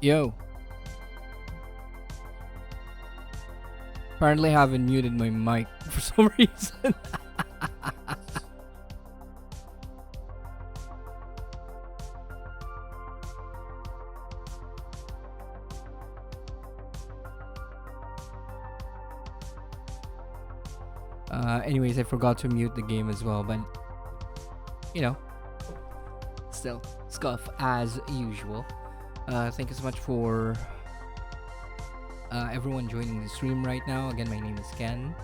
Yo, apparently I haven't muted my mic for some reason. Anyways, I forgot to mute the game as well, but you know, still scuff as usual. Thank you so much for everyone joining the stream right now. Again, my name is Ken.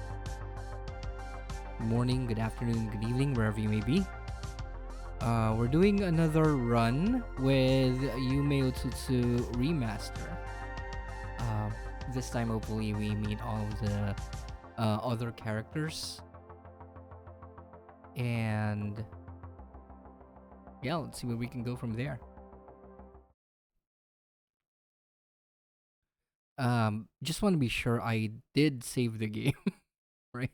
Good morning, good afternoon, good evening, wherever you may be. We're doing another run with YumeUtsustu Remaster. This time, hopefully, we meet all of the other characters. And yeah, let's see where we can go from there. Just want to be sure I did save the game, right?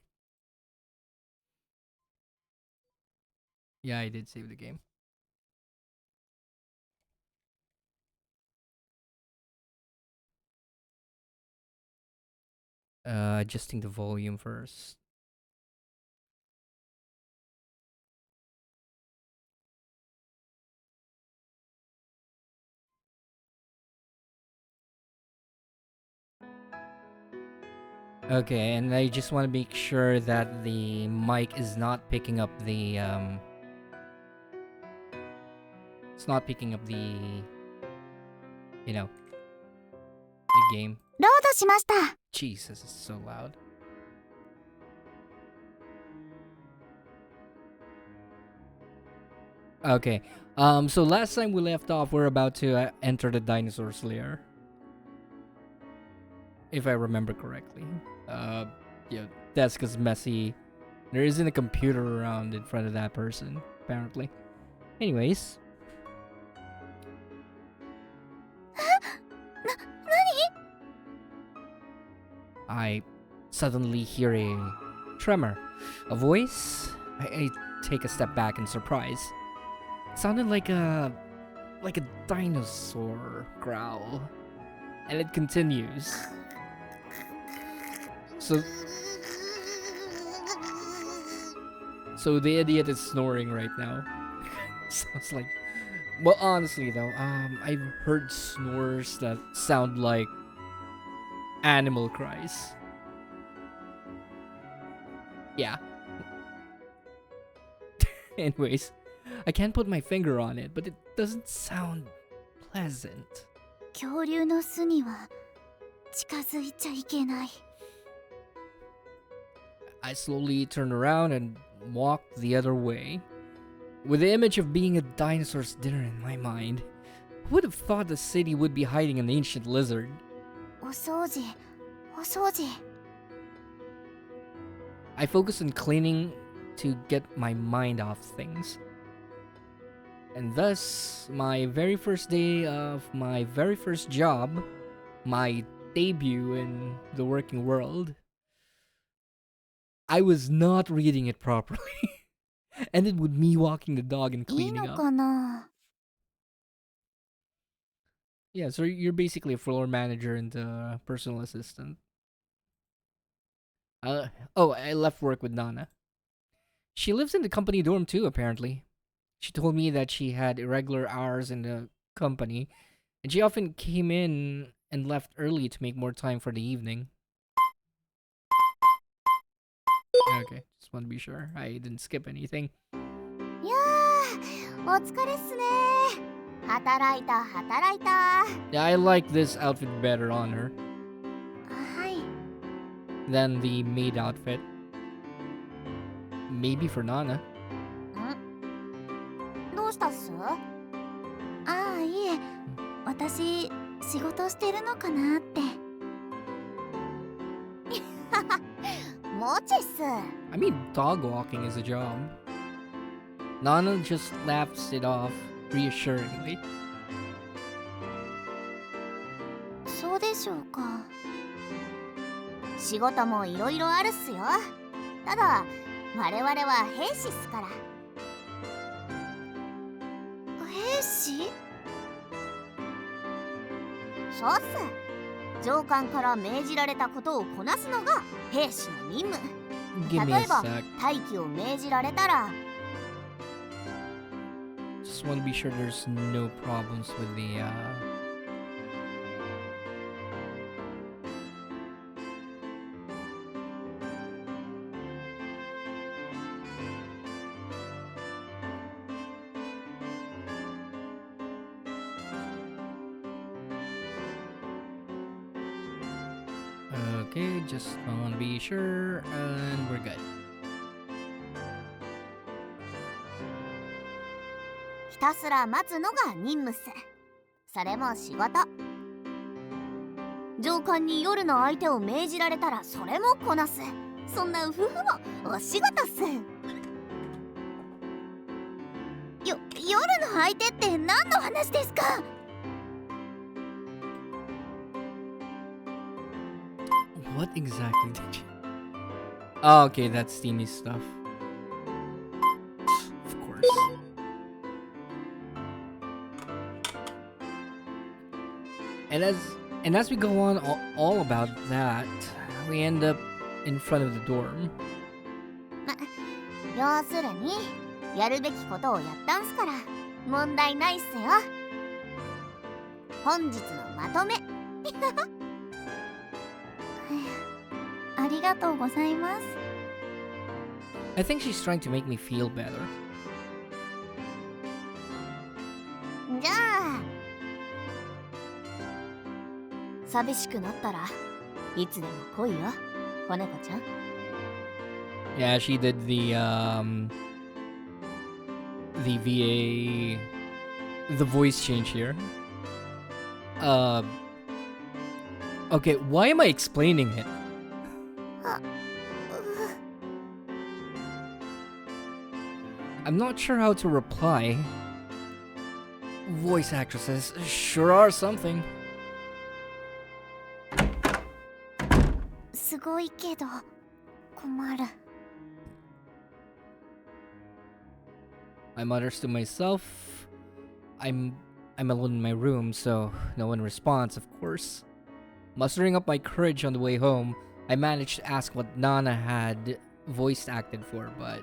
Yeah, I did save the game. Adjusting the volume first. Okay, and I just want to make sure that the mic is not picking up the it's not picking up the the game. ロードしました。 Jesus, it's so loud. Okay. So last time we left off, we're about to enter the dinosaur's lair. If I remember correctly. Yeah, desk is messy. There isn't a computer around in front of that person, apparently. Anyways. I suddenly hear a tremor. A voice? I take a step back in surprise. It sounded like a dinosaur growl. And it continues. So the idiot is snoring right now. Sounds like... Well, honestly though, I've heard snores that sound like animal cries. Yeah. Anyways, I can't put my finger on it, but it doesn't sound pleasant. 恐竜の巣には近づいちゃいけない。 I slowly turn around and walk the other way. With the image of being a dinosaur's dinner in my mind, who would have thought the city would be hiding an ancient lizard? お掃除、お掃除。 I focus on cleaning to get my mind off things. And thus, my very first day of my very first job, my debut in the working world, I was not reading it properly. Ended with me walking the dog and いい cleaning の up. かな。 Yeah, so you're basically a floor manager and a personal assistant. Oh, I left work with Nana. She lives in the company dorm too, apparently. She told me that she had irregular hours in the company, and she often came in and left early to make more time for the evening. Okay, just want to be sure I didn't skip anything. いやー、お疲れっすね。働いた、働いた。 Yeah, I like this outfit better on her はい。 than the maid outfit. Maybe for Nana. ん？どうしたっす？ああ、いえ。私、仕事してるのかなって。もちっす。 I mean, dog walking is a job. Nana just laughs it off reassuringly. そうでしょうか。仕事もいろいろあるっすよ。ただ、我々は兵士っすから。兵士？しょうっす。上官から命じられたことをこなすのが兵士の任務。 Give me 例 a えば sec. 待機を命じられたら Just want to be sure there's no problems with the Okay, just want to be sure, and we're good. ひたすら待つのが任務っす。それも仕事。上官に夜の相手を命じられたらそれもこなす。そんな夫婦もお仕事っす。夜の相手って何の話ですか？ What exactly did you... Oh, okay, that's steamy stuff. Of course. And as we go on all about that, we end up in front of the dorm. 要するにやるべきことをやったんすから問題ないっすよ。本日のまとめ。ありがとうございます。 I think she's trying to make me feel better. じゃあ寂しくなったらいつでも来いよ、子猫ちゃん。 Yeah, she did the VA, the voice change here. Okay, why am I explaining it? I'm not sure how to reply. Voice actresses sure are something. すごいけど困る。 I mutters to myself. I'm alone in my room, so no one responds, of course. Mustering up my courage on the way home, I managed to ask what Nana had voice acted for, but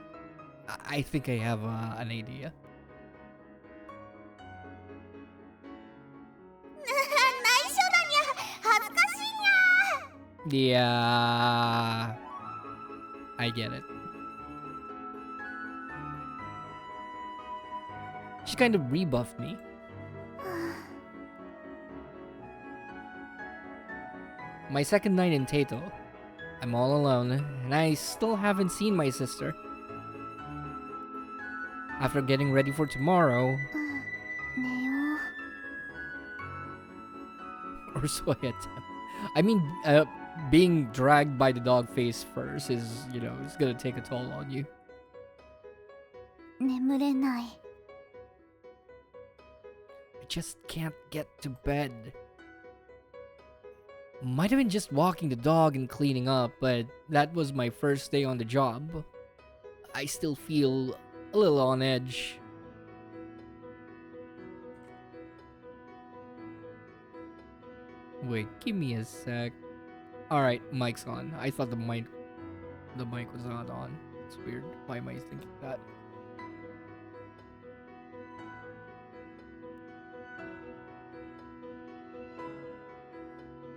I think I have an idea. 内緒だにゃ、恥ずかしいにゃ。 Yeah, I get it. She kind of rebuffed me. My second night in Tato. I'm all alone, and I still haven't seen my sister. After getting ready for tomorrow, 寝よう。 or so I attempt. I mean, being dragged by the dog face first is, it's gonna take a toll on you. 眠れない。 I just can't get to bed. Might have been just walking the dog and cleaning up, but that was my first day on the job. I still feel a little on edge. Wait, give me a sec. Alright, mic's on. I thought the mic was not on. It's weird. Why am I thinking that?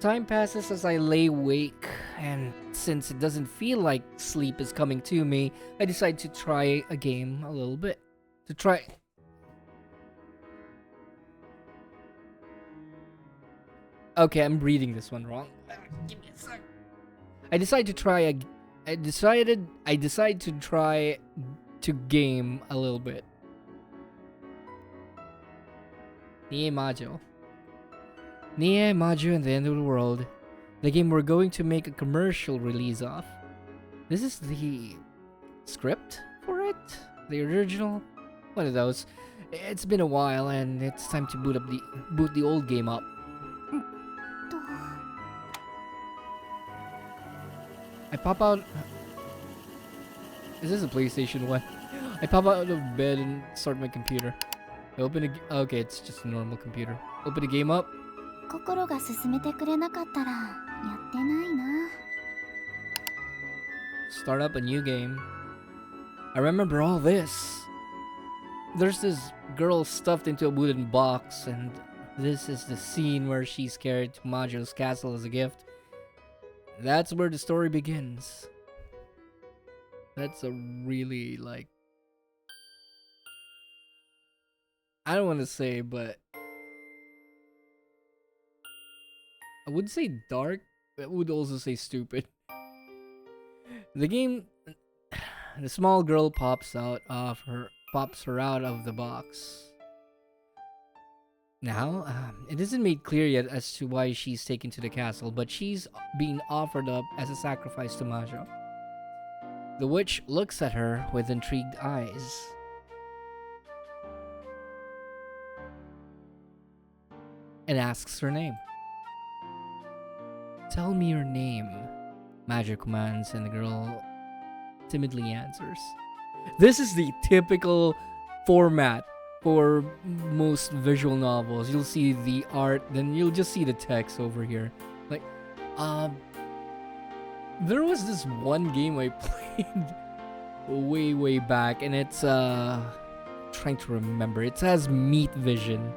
Time passes as I lay awake, and since it doesn't feel like sleep is coming to me, I decide to try a game a little bit. Okay, I'm reading this one wrong. Give me a sec. I decide to try to game a little bit. Nie Majo and the End of the World. The game we're going to make a commercial release of. This is the script for it? The original? One of those. It's been a while and it's time to boot the old game up. I pop out... Is this a PlayStation 1? I pop out of bed and start my computer. I open okay, it's just a normal computer. Open the game up. 心が進めてくれなかったらやってないな。 Start up a new game. I remember all this. There's this girl stuffed into a wooden box, and this is the scene where she's carried to Majo's castle as a gift. That's where the story begins. That's a really, like... I don't want to say, but... I would say dark, but I would also say stupid. The game... The small girl pops her out of the box. Now, it isn't made clear yet as to why she's taken to the castle, but she's being offered up as a sacrifice to Majo. The witch looks at her with intrigued eyes. And asks her name. Tell me your name, Majo commands, and the girl timidly answers. This is the typical format for most visual novels. You'll see the art, then you'll just see the text over here. Like, there was this one game I played way back, and it's trying to remember. It has Meat Vision.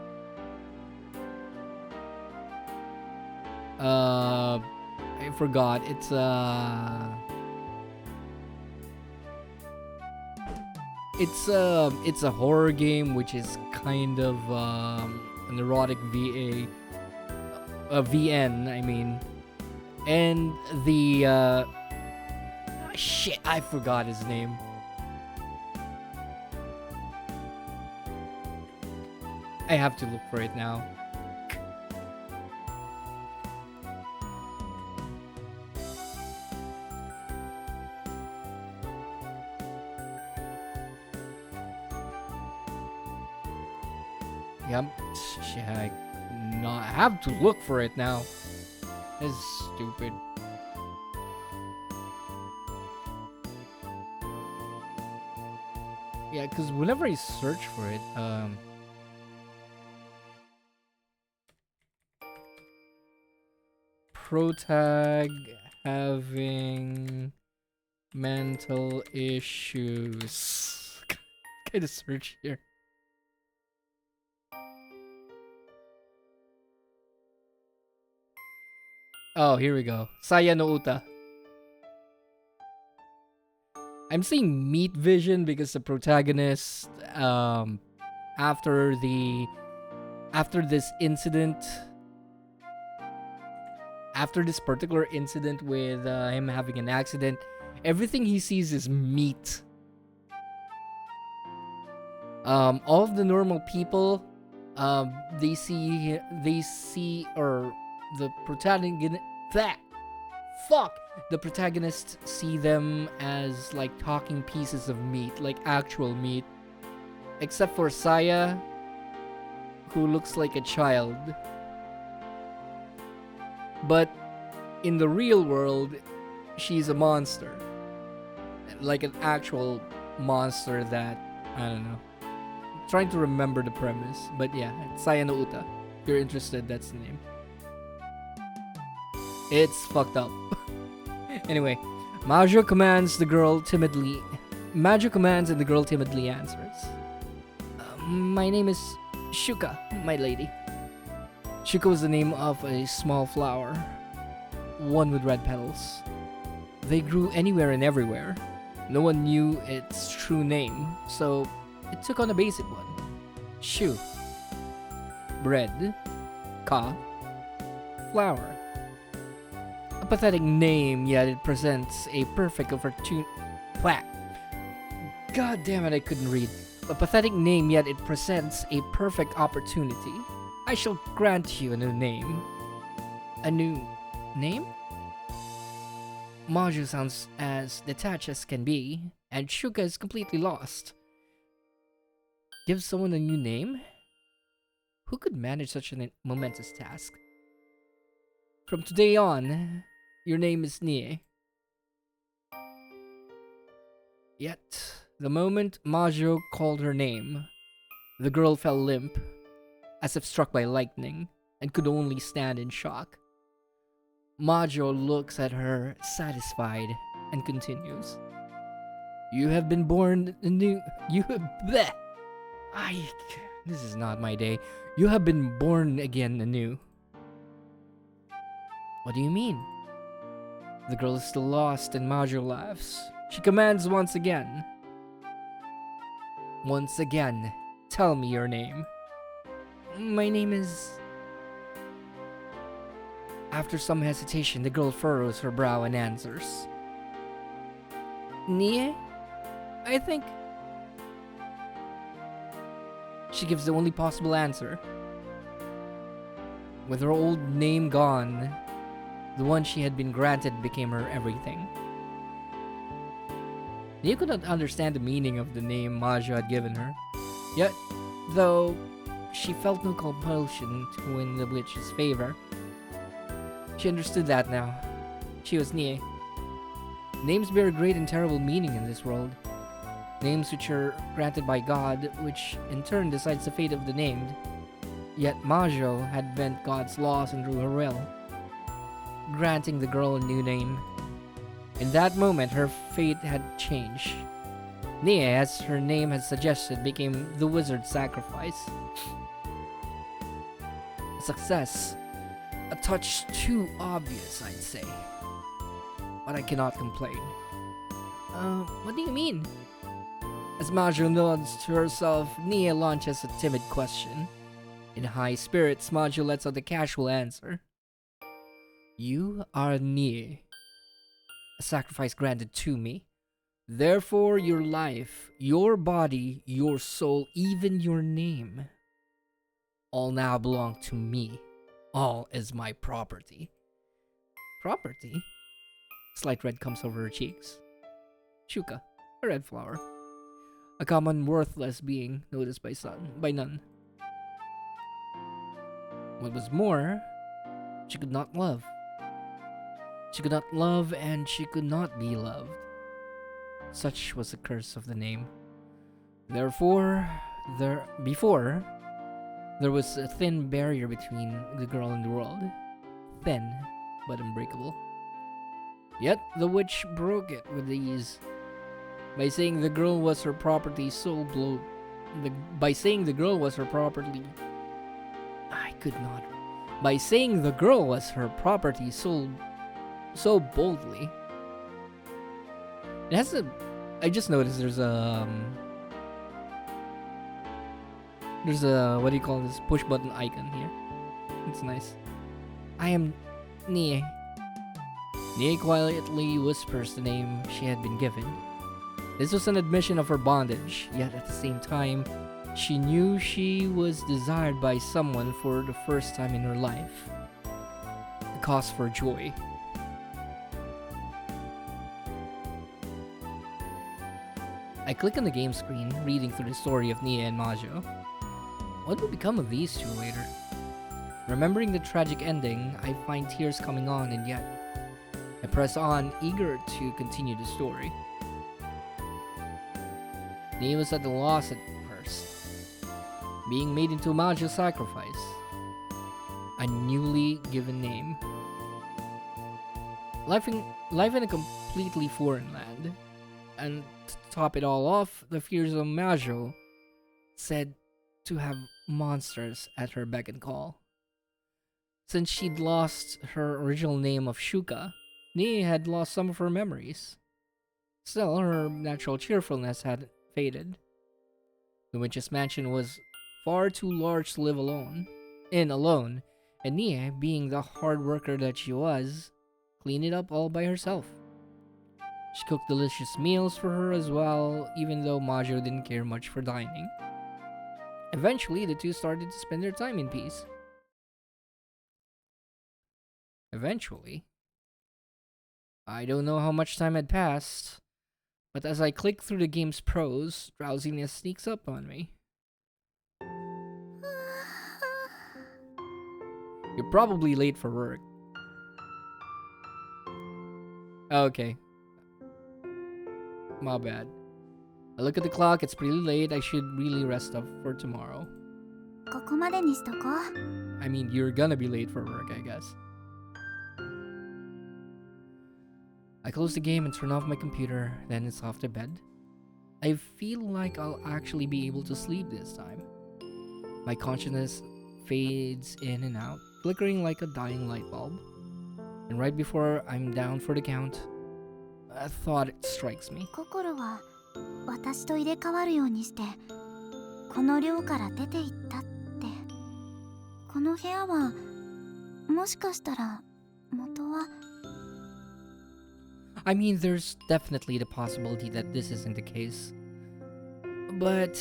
I forgot. It's a horror game which is kind of an erotic VN, I mean. And the shit, I forgot his name. I have to look for it now. Yep, shit, I have to look for it now. It's stupid. Yeah, because whenever I search for it, protag having mental issues. Kind of search here. Oh, here we go. Saya no Uta. I'm saying Meat Vision because the protagonist, after this particular incident with him having an accident, everything he sees is meat. All of the normal people, they see the protagonists see them as like talking pieces of meat, like actual meat, except for Saya, who looks like a child. But in the real world, she's a monster, like an actual monster that, I don't know, I'm trying to remember the premise, but yeah, Saya no Uta. If you're interested, that's the name. It's fucked up. Anyway, Majo commands and the girl timidly answers. My name is Shuka, my lady. Shuka was the name of a small flower, one with red petals. They grew anywhere and everywhere. No one knew its true name, so it took on a basic one. Shu. Bread. Ka. Flower. A pathetic name, yet it presents a perfect opportunity. God damn it, I couldn't read. A pathetic name, yet it presents a perfect opportunity. I shall grant you a new name. A new name? Majo sounds as detached as can be, and Shuka is completely lost. Give someone a new name? Who could manage such a momentous task? From today on, your name is Nie. Yet, the moment Majo called her name, the girl fell limp, as if struck by lightning, and could only stand in shock. Majo looks at her, satisfied, and continues. You have been born anew. You have. Bleh. This is not my day. You have been born again anew. What do you mean? The girl is still lost, and Majo laughs. She commands once again. Once again, tell me your name. My name is... After some hesitation, the girl furrows her brow and answers. Nie? I think... She gives the only possible answer. With her old name gone, the one she had been granted became her everything. Nie could not understand the meaning of the name Majo had given her. Yet, though she felt no compulsion to win the witch's favor, she understood that now. She was Nie. Names bear great and terrible meaning in this world. Names which are granted by God, which in turn decides the fate of the named. Yet Majo had bent God's laws and through her will, granting the girl a new name. In that moment, her fate had changed. Nie, as her name had suggested, became the wizard's sacrifice. A success. A touch too obvious, I'd say. But I cannot complain. What do you mean? As Majo nods to herself, Nie launches a timid question. In high spirits, Majo lets out a casual answer. You are Nie. A sacrifice granted to me. Therefore, your life, your body, your soul, even your name, all now belong to me. All is my property. Property? Slight red comes over her cheeks. Shuka, a red flower. A common worthless being noticed by none. What was more, she could not love. She could not love, and she could not be loved. Such was the curse of the name. Therefore, before, there was a thin barrier between the girl and the world. Thin, but unbreakable. Yet, the witch broke it with ease. By saying the girl was her property so By saying the girl was her property... By saying the girl was her property so boldly. It has a... I just noticed there's a... what do you call this? Push button icon here. It's nice. I am Nie. Nie quietly whispers the name she had been given. This was an admission of her bondage, yet at the same time, she knew she was desired by someone for the first time in her life. A cause for joy. I click on the game screen, reading through the story of Nie and Majo. What will become of these two later? Remembering the tragic ending, I find tears coming on, and yet I press on, eager to continue the story. Nie was at a loss at first, being made into Majo's sacrifice, a newly given name. Life in a completely foreign land, and to top it all off, the fears of Majo, said to have monsters at her beck and call. Since she'd lost her original name of Shuka, Nie had lost some of her memories. Still, her natural cheerfulness had faded. The witch's mansion was far too large to live alone, and Nie, being the hard worker that she was, cleaned it up all by herself. She cooked delicious meals for her as well, even though Majo didn't care much for dining. Eventually, the two started to spend their time in peace. Eventually. I don't know how much time had passed, but as I click through the game's pros, drowsiness sneaks up on me. You're probably late for work. Okay. My bad. I look at the clock, it's pretty late, I should really rest up for tomorrow. ここまでにしとこう。 I mean, you're gonna be late for work, I guess. I close the game and turn off my computer, then it's off to bed. I feel like I'll actually be able to sleep this time. My consciousness fades in and out, flickering like a dying light bulb. And right before I'm down for the count, a thought strikes me. 心は私と入れ替わるようにしてこの寮から出て行ったって。この部屋はもしかしたら元は。 I mean, there's definitely the possibility that this isn't the case. But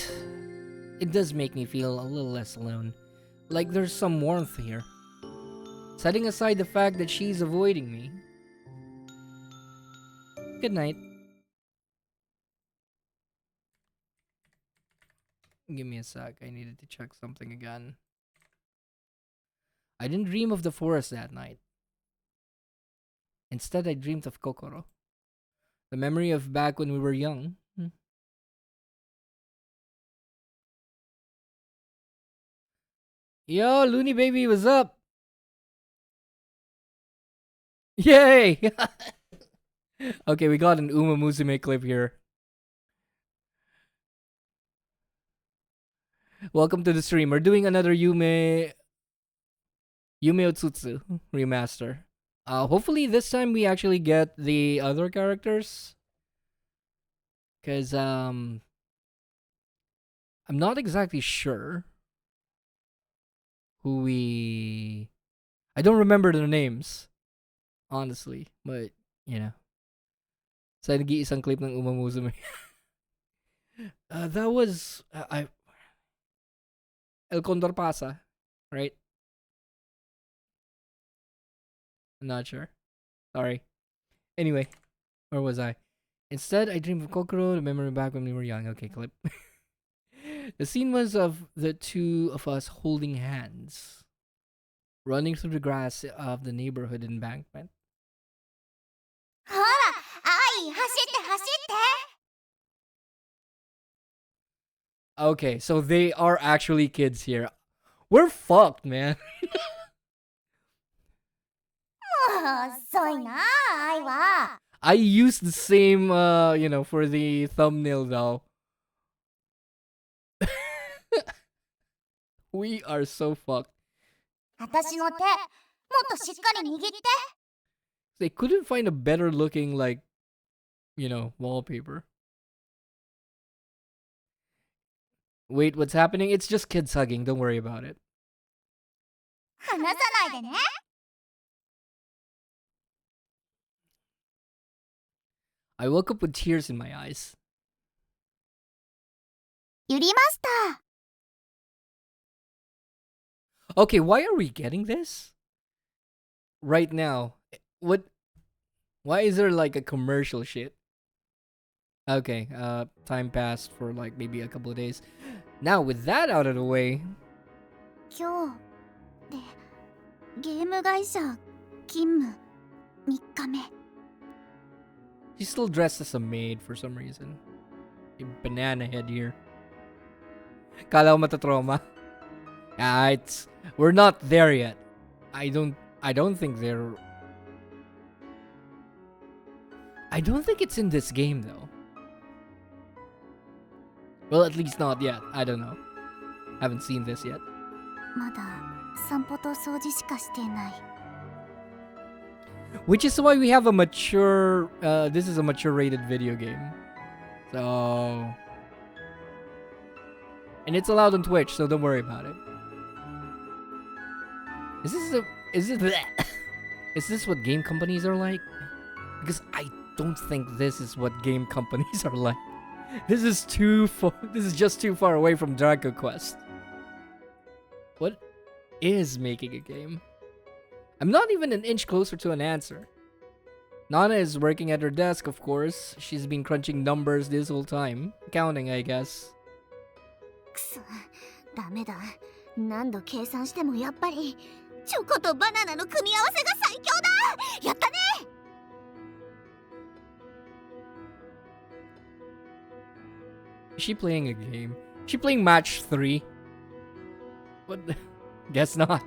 it does make me feel a little less alone. Like there's some warmth here. Setting aside the fact that she's avoiding me. Good night. Give me a sec. I needed to check something again. I didn't dream of the forest that night. Instead, I dreamed of Kokoro. The memory of back when we were young. Yo, Looney Baby, what's up? Yay! Okay, we got an Uma Musume clip here. Welcome to the stream. We're doing another YumeUtsustu remaster. Hopefully this time we actually get the other characters. Cause I'm not exactly sure who we. I don't remember their names, honestly. But you know, sa nag-iisang clip ng Uma Musume. That was El Condor Pasa, right? I'm not sure. Sorry. Anyway, where was I? Instead, I dreamed of Kokoro, the memory back when we were young. Okay, clip. The scene was of the two of us holding hands, running through the grass of the neighborhood embankment. ほら、愛、走って走って。 Okay, so they are actually kids here. We're fucked, man. 遅いな、愛は。 I used the same, for the thumbnail though. We are so fucked. 私の手、もっとしっかり握って。 They couldn't find a better looking, wallpaper. Wait, what's happening? It's just kids hugging. Don't worry about it. 離さないでね。 I woke up with tears in my eyes. ゆりマスター。 Okay, why are we getting this? Right now. What? Why is there like a commercial shit? Okay, time passed for like maybe a couple of days. Now, with that out of the way... 今日でゲーム会社勤務3日目。 She's still dressed as a maid for some reason. A banana head here. Kala ko matatrauma. We're not there yet. I don't think they're... I don't think it's in this game though. Well, at least not yet. I don't know. Haven't seen this yet. まだ散歩と掃除しかしていない。 Which is why we have a mature... this is a mature rated video game. So... And it's allowed on Twitch, so don't worry about it. Is this what game companies are like? Because I don't think this is what game companies are like. This is just too far away from Dragon Quest. What is making a game? I'm not even an inch closer to an answer. Nana is working at her desk, of course. She's been crunching numbers this whole time. Counting, I guess. くそ、ダメだ。何度計算してもやっぱりチョコとバナナの組み合わせが最強だ。やったね。 Is she playing a game? Is she playing match 3? What the? Guess not.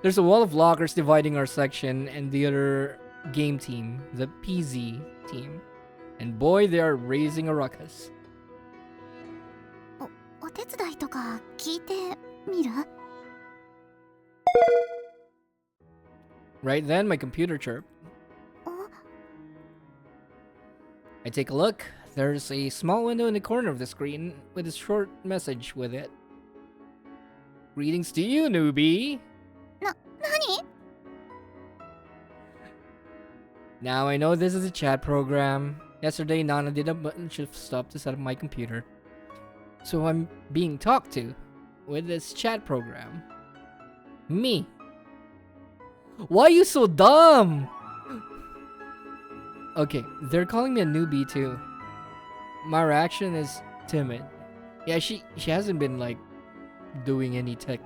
There's a wall of lockers dividing our section and the other game team, the PZ team. And boy, they are raising a ruckus. お手伝いとか聞いてみる？ Right then, my computer chirped. I take a look. There's a small window in the corner of the screen with a short message with it. Greetings to you, newbie. 何？ Now I know this is a chat program. Yesterday, Nana did a bunch of stuff to set up my computer. So I'm being talked to with this chat program. Me. Why are you so dumb? Okay, they're calling me a newbie too. My reaction is timid. Yeah, she hasn't been like doing any tech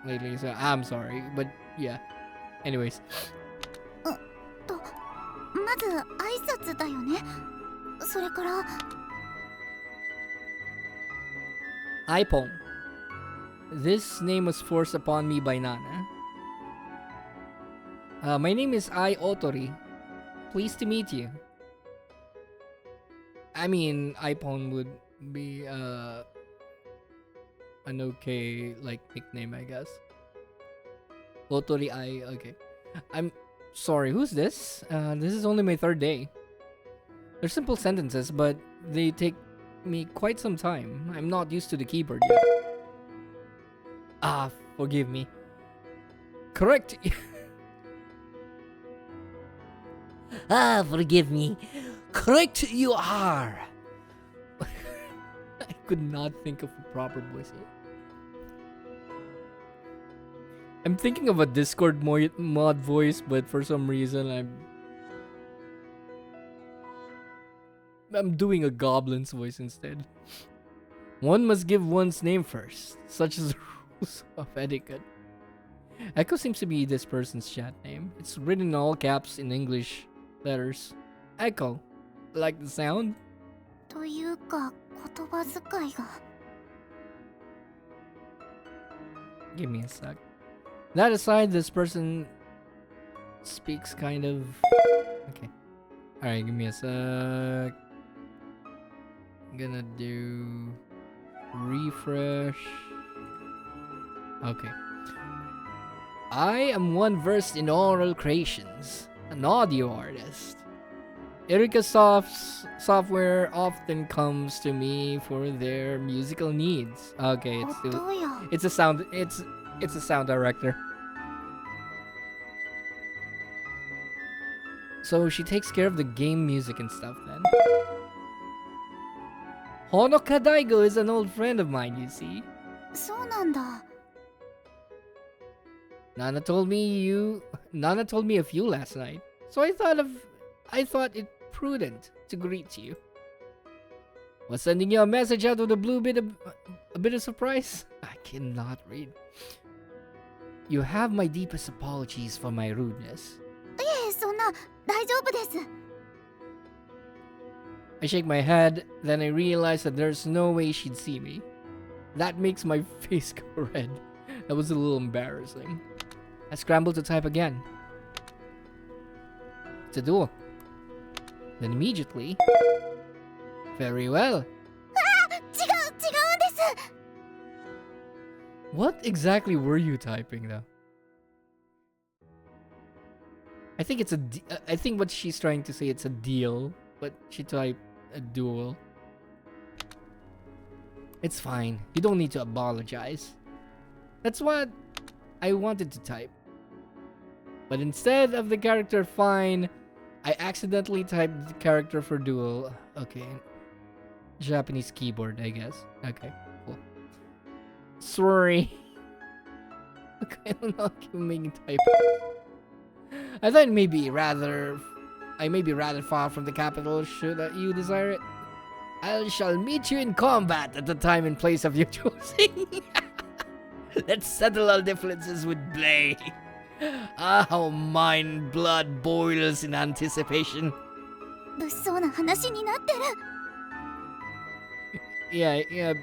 lately, so I'm sorry, but yeah. Anyways. まず挨拶だよね。それから iPhone. This name was forced upon me by Nana. My name is Otori. Pleased to meet you. I mean, iPhone would be an okay like nickname, I guess. Otori okay. I'm sorry, who's this? This is only my third day. They're simple sentences, but they take me quite some time. I'm not used to the keyboard yet. Ah, forgive me. Correct. Ah, forgive me. Correct you are. I could not think of a proper voice here. I'm thinking of a Discord mod voice, but for some reason I'm doing a goblin's voice instead. One must give one's name first, such as the rules of etiquette. Echo seems to be this person's chat name. It's written in all caps in English letters. Echo. Like the sound? というか言葉遣いが Give me a sec. That aside, this person speaks kind of... Okay. Alright, give me a sec. I'm gonna do... refresh. Okay. I am one versed in oral creations, an audio artist. Erika software often comes to me for their musical needs. Okay, 音や it's a sound director. So she takes care of the game music and stuff then. Honoka Daigo is an old friend of mine, you see. そうなんだ。 Nana told me of you last night. So I thought it prudent to greet you. Was sending you a message out of the blue a bit of surprise? I cannot read. You have my deepest apologies for my rudeness. いえ、そんな大丈夫です。 I shake my head, then I realize that there's no way she'd see me. That makes my face go red. That was a little embarrassing. I scrambled to type again. It's a duel. Then immediately... Very well. 違うんです。 What exactly were you typing though? I think I think what she's trying to say, it's a deal, but she typed a duel. It's fine. You don't need to apologize. That's what I wanted to type. But instead of the character fine, I accidentally typed the character for duel. Okay. Japanese keyboard, I guess. Okay, cool. Sorry. Okay, I'm not making typos. I thought I may be rather far from the capital, should you desire it. I shall meet you in combat at the time and place of your choosing. Let's settle our differences with play. Ah, how mine blood boils in anticipation. 物騒な話になってる。 Yeah,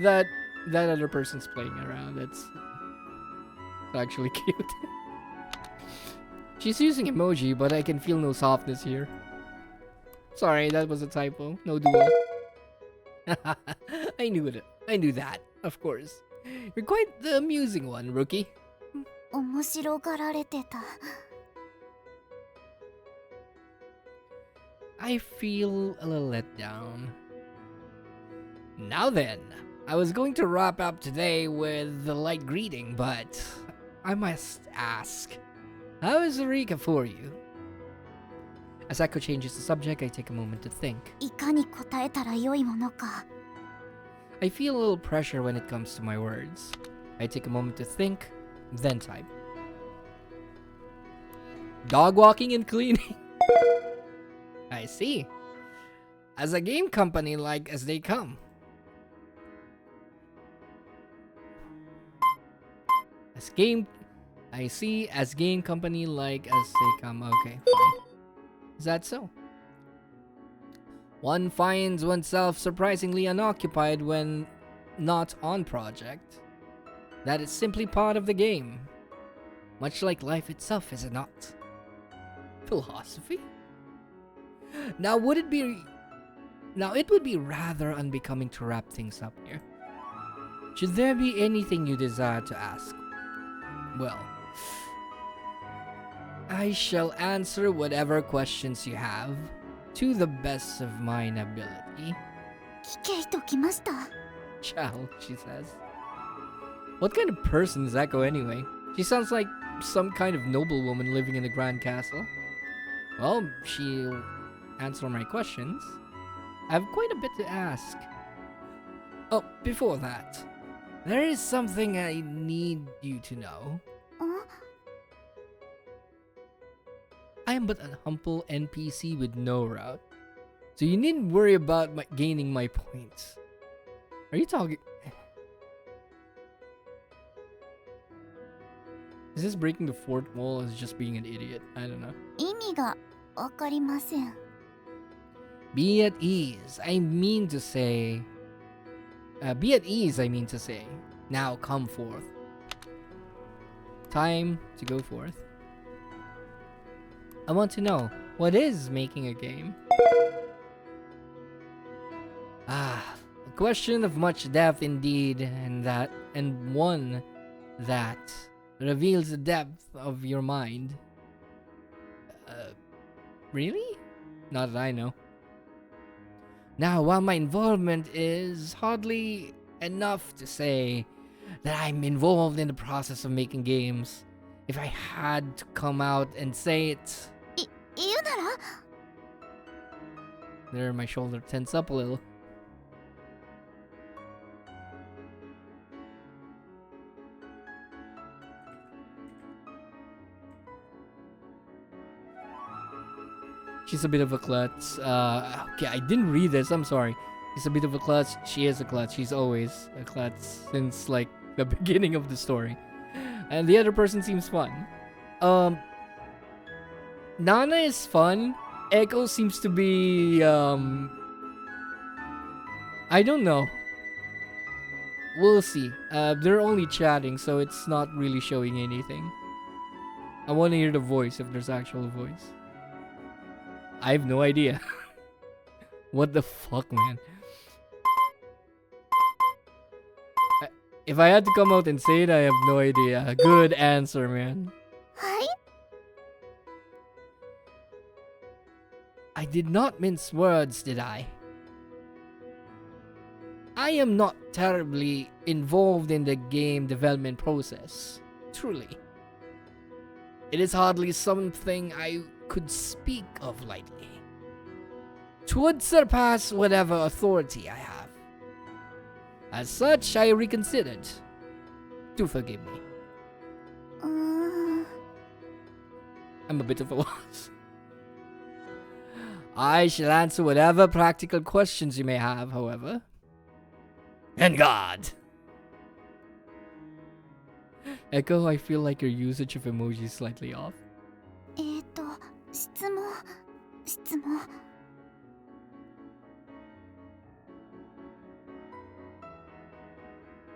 that that other person's playing around. That's actually cute. She's using emoji, but I can feel no softness here. Sorry, that was a typo. No dual. I knew it. I knew that, of course. You're quite the amusing one, rookie. 面白がられてた。 I feel a little let down. Now then, I was going to wrap up today with the light greeting, but I must ask, how is Eureka for you? As Echo changes the subject, I take a moment to think. いかに答えたらよいものか。 I feel a little pressure when it comes to my words. I take a moment to think, then type. Dog walking and cleaning. I see. As a game company like as they come. I see as game company like as they come. Okay, fine. Is that so? One finds oneself surprisingly unoccupied when not on project. That is simply part of the game. Much like life itself, is it not? Philosophy? Now it would be rather unbecoming to wrap things up here. Should there be anything you desire to ask? Well, I shall answer whatever questions you have to the best of mine ability. 聞けいときました。 Shall, she says. What kind of person is Echo anyway? She sounds like some kind of noblewoman living in a grand castle. Well, she'll answer my questions. I have quite a bit to ask. Oh, before that, there is something I need you to know. ん I am but a humble NPC with no route, so you needn't worry about gaining my points. Are you talking? Is this breaking the fourth wall or is just being an idiot? I don't know. 意味がわかりません。 Be at ease, I mean to say. Be at ease, I mean to say. Now come forth. Time to go forth. I want to know, what is making a game? A question of much depth indeed, and one that reveals the depth of your mind. Really? Not that I know. Now, while my involvement is hardly enough to say that I'm involved in the process of making games, if I had to come out and say it, 言うなら there my shoulder tense up a little. She's a bit of a klutz. Okay, I didn't read this. I'm sorry. She's a bit of a klutz. She is a klutz. She's always a klutz since like the beginning of the story. And the other person seems fun. Nana is fun. Echo seems to be I don't know. We'll see. They're only chatting, so it's not really showing anything. I want to hear the voice if there's actual voice. I have no idea. What the fuck, man? If I had to come out and say it, I have no idea. Good answer, man. はい I did not mince words, did I? I am not terribly involved in the game development process. Truly. It is hardly something I could speak of lightly. 'Twould surpass whatever authority I have. As such, I reconsidered. Do forgive me. うーん I'm a bit of a loss. I shall answer whatever practical questions you may have, however. And God! Echo, I feel like your usage of emojis is slightly off. 質問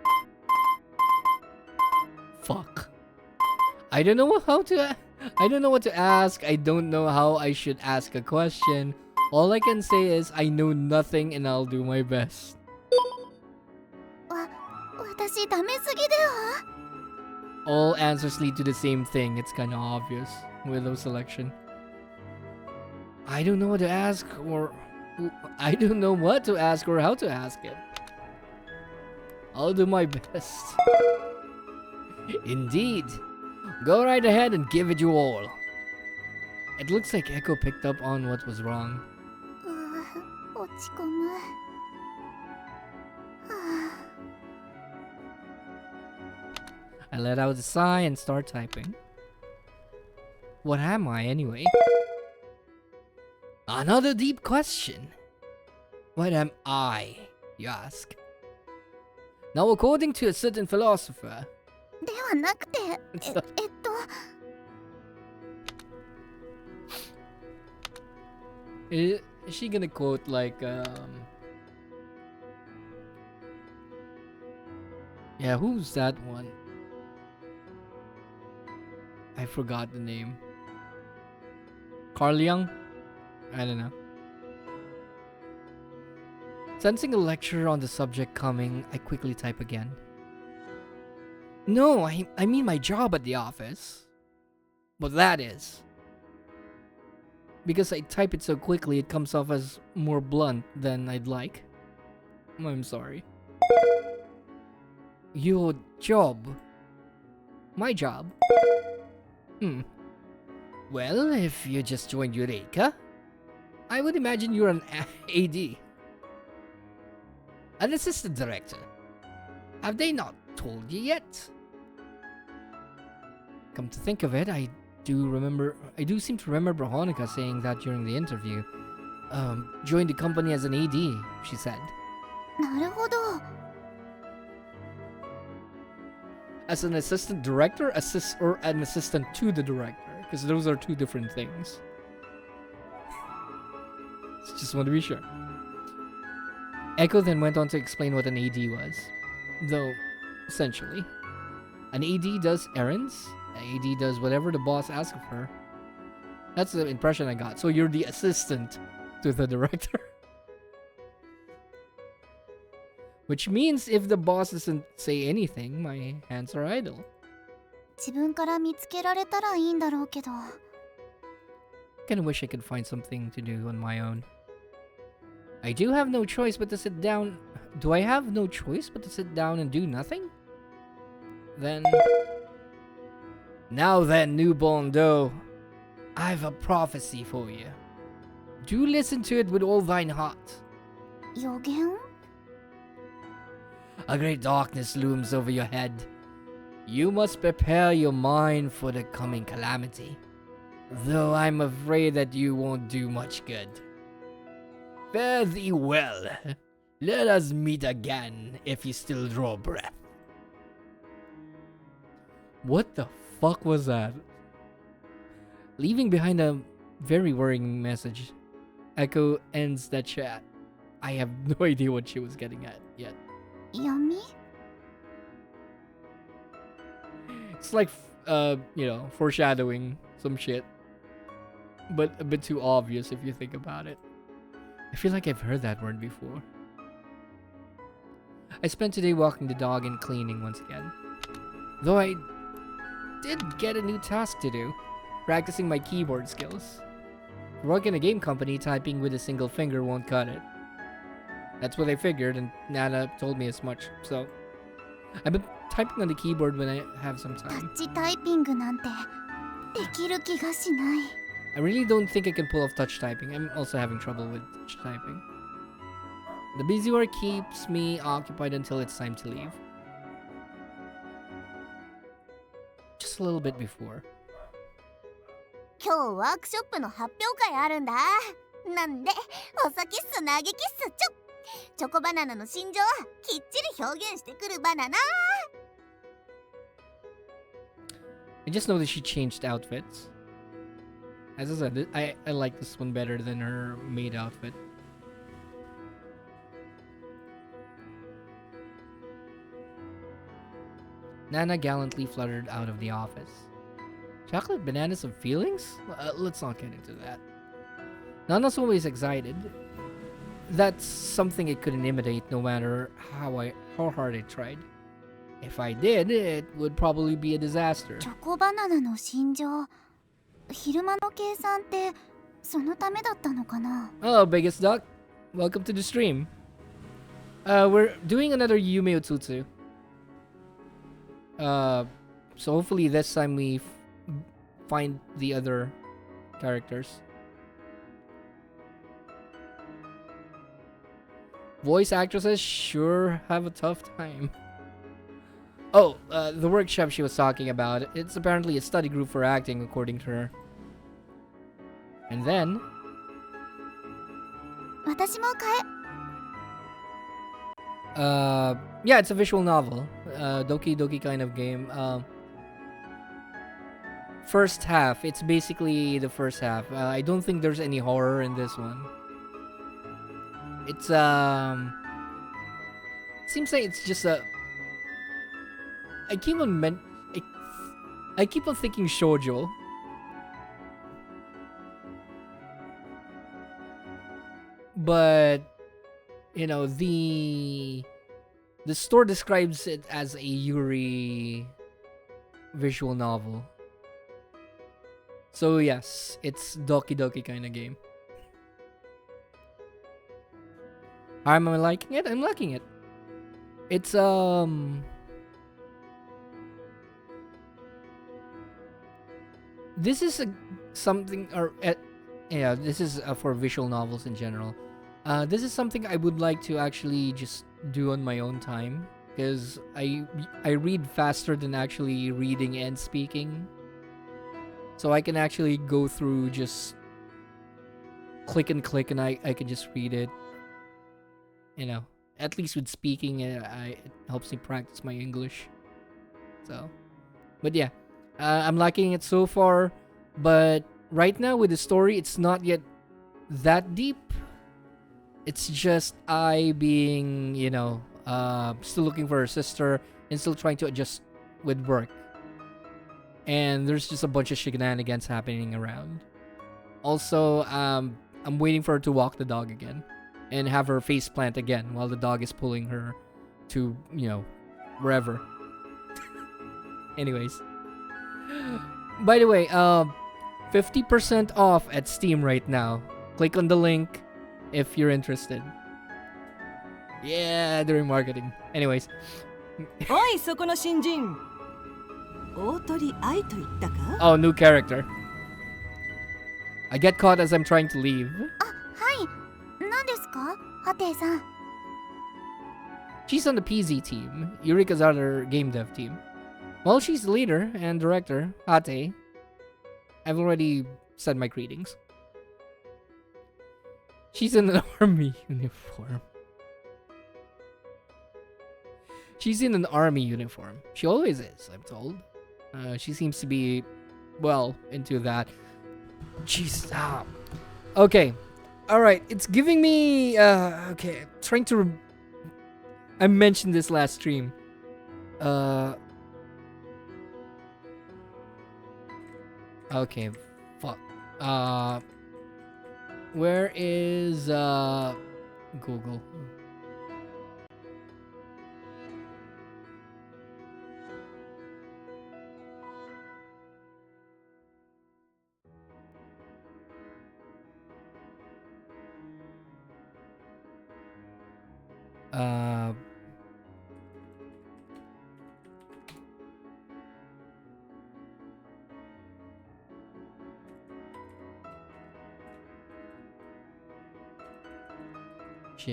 I fuck? I don't know how to. I don't know what to ask. I don't know how I should ask a question. All I can say is I know nothing and I'll do my best. 私ダメすぎでは All answers lead to the same thing. It's kind of obvious with those selection. I don't know what to ask or I don't know what to ask or how to ask it. I'll do my best. Indeed. Go right ahead and give it your all. It looks like Echo picked up on what was wrong. 落ち込む。I let out a sigh and start typing. What am I anyway? Another deep question. What am I, you ask? Now, according to a certain philosopher... ではなくて、Is she gonna quote like, Yeah, who's that one? I forgot the name. Carl Jung? I don't know. Sensing a lecture on the subject coming, I quickly type again. No, I mean my job at the office. What that is. Because I type it so quickly, it comes off as more blunt than I'd like. I'm sorry. Your job? My job? Well, if you just joined Eureka, I would imagine you're an AD. An assistant director. Have they not told you yet? Come to think of it, I do seem to remember Hanukkah saying that during the interview. Joined the company as an AD, she said. なるほど。 As an assistant director, or an assistant to the director, because those are two different things. Just want to be sure. Echo then went on to explain what an AD was. Though, essentially, an AD does errands, an AD does whatever the boss asks of her. That's the impression I got. So you're the assistant to the director. Which means if the boss doesn't say anything, my hands are idle. 自分から見つけられたらいいんだろうけど。Kinda wish I could find something to do on my own. I do have no choice but to sit down. Do I have no choice but to sit down and do nothing? Then... Now then, newborn doe, I've a prophecy for you. Do listen to it with all thine heart. 予言 A great darkness looms over your head. You must prepare your mind for the coming calamity. Though I'm afraid that you won't do much good. Fare thee well. Let us meet again if you still draw breath. What the fuck was that? Leaving behind a very worrying message, Echo ends that chat. I have no idea what she was getting at yet. 闇 It's like, foreshadowing some shit. But a bit too obvious if you think about it. I feel like I've heard that word before. I spent today walking the dog and cleaning once again. Though I did get a new task to do, practicing my keyboard skills. Working in a game company, typing with a single finger won't cut it. That's what I figured, and Nana told me as much, so... I've been typing on the keyboard when I have some タ time. ッチタイピングなんてできる気がしない。 I really don't think I can pull off touch typing. I'm also having trouble with touch typing. The busy work keeps me occupied until it's time to leave. Just a little bit before. 今日ワークショップの発表会あるんだ。なんでお先っす嘆きっすちょ。チョコバナナの心情きっちり表現してくるバナナ。 I just know that she changed outfits. As I said, I like this one better than her maid outfit. Nana gallantly fluttered out of the office. Chocolate bananas of feelings? Let's not get into that. Nana's always excited. That's something it couldn't imitate no matter how hard I tried. If I did, it would probably be a disaster. チョコバナナの心情、昼間の計算ってそのためだったのかな。 Hello, biggest duck. Welcome to the stream. We're doing another YumeUtsustu. So hopefully this time we find the other characters. Voice actresses sure have a tough time. Oh, the workshop she was talking about. It's apparently a study group for acting, according to her. And then... 私も買え。 yeah, it's a visual novel. Doki Doki kind of game. First half, it's basically the first half. I don't think there's any horror in this one. It's seems like it's just a... I keep on thinking shoujo. But you know, the store describes it as a Yuri visual novel. So yes, it's Doki Doki kind of game. Am I liking it? I'm liking it. It's this is something, or yeah, this is for visual novels in general. This is something I would like to actually just do on my own time, because I read faster than actually reading and speaking. So I can actually go through just click and I can just read it. You know, at least with speaking, it helps me practice my English. So, but yeah, I'm liking it so far. But right now with the story, it's not yet that deep. It's just I being, you know, still looking for her sister and still trying to adjust with work. And there's just a bunch of shenanigans happening around. Also, I'm waiting for her to walk the dog again and have her face plant again while the dog is pulling her to, you know, wherever. Anyways. By the way, 50% off at Steam right now. Click on the link if you're interested. Yeah, during marketing. Anyways. おいそこの新人。大鳥愛と言ったか？ Oh, new character. I get caught as I'm trying to leave. あ、はい。何ですか、ハテイさん。 She's on the PZ team, Eureka's other game dev team. Well, she's the leader and director, Hate. I've already said my greetings. She's in an army uniform. She's in an army uniform. She always is, I'm told. She seems to be, well, into that. Jeez. Ah. Okay. Alright, it's giving me... okay, trying to... I mentioned this last stream. Okay, fuck. Where is Google?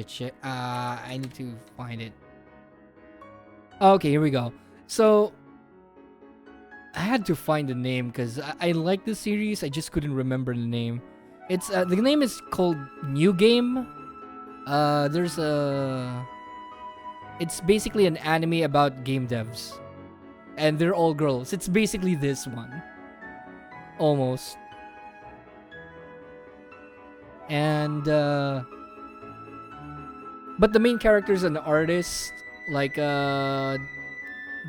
Shit. I need to find it. Okay, here we go. So, I had to find the name because I like the series. I just couldn't remember the name. It's the name is called New Game. There's a... It's basically an anime about game devs. And they're all girls. It's basically this one. Almost. And, but the main character is an artist. Like,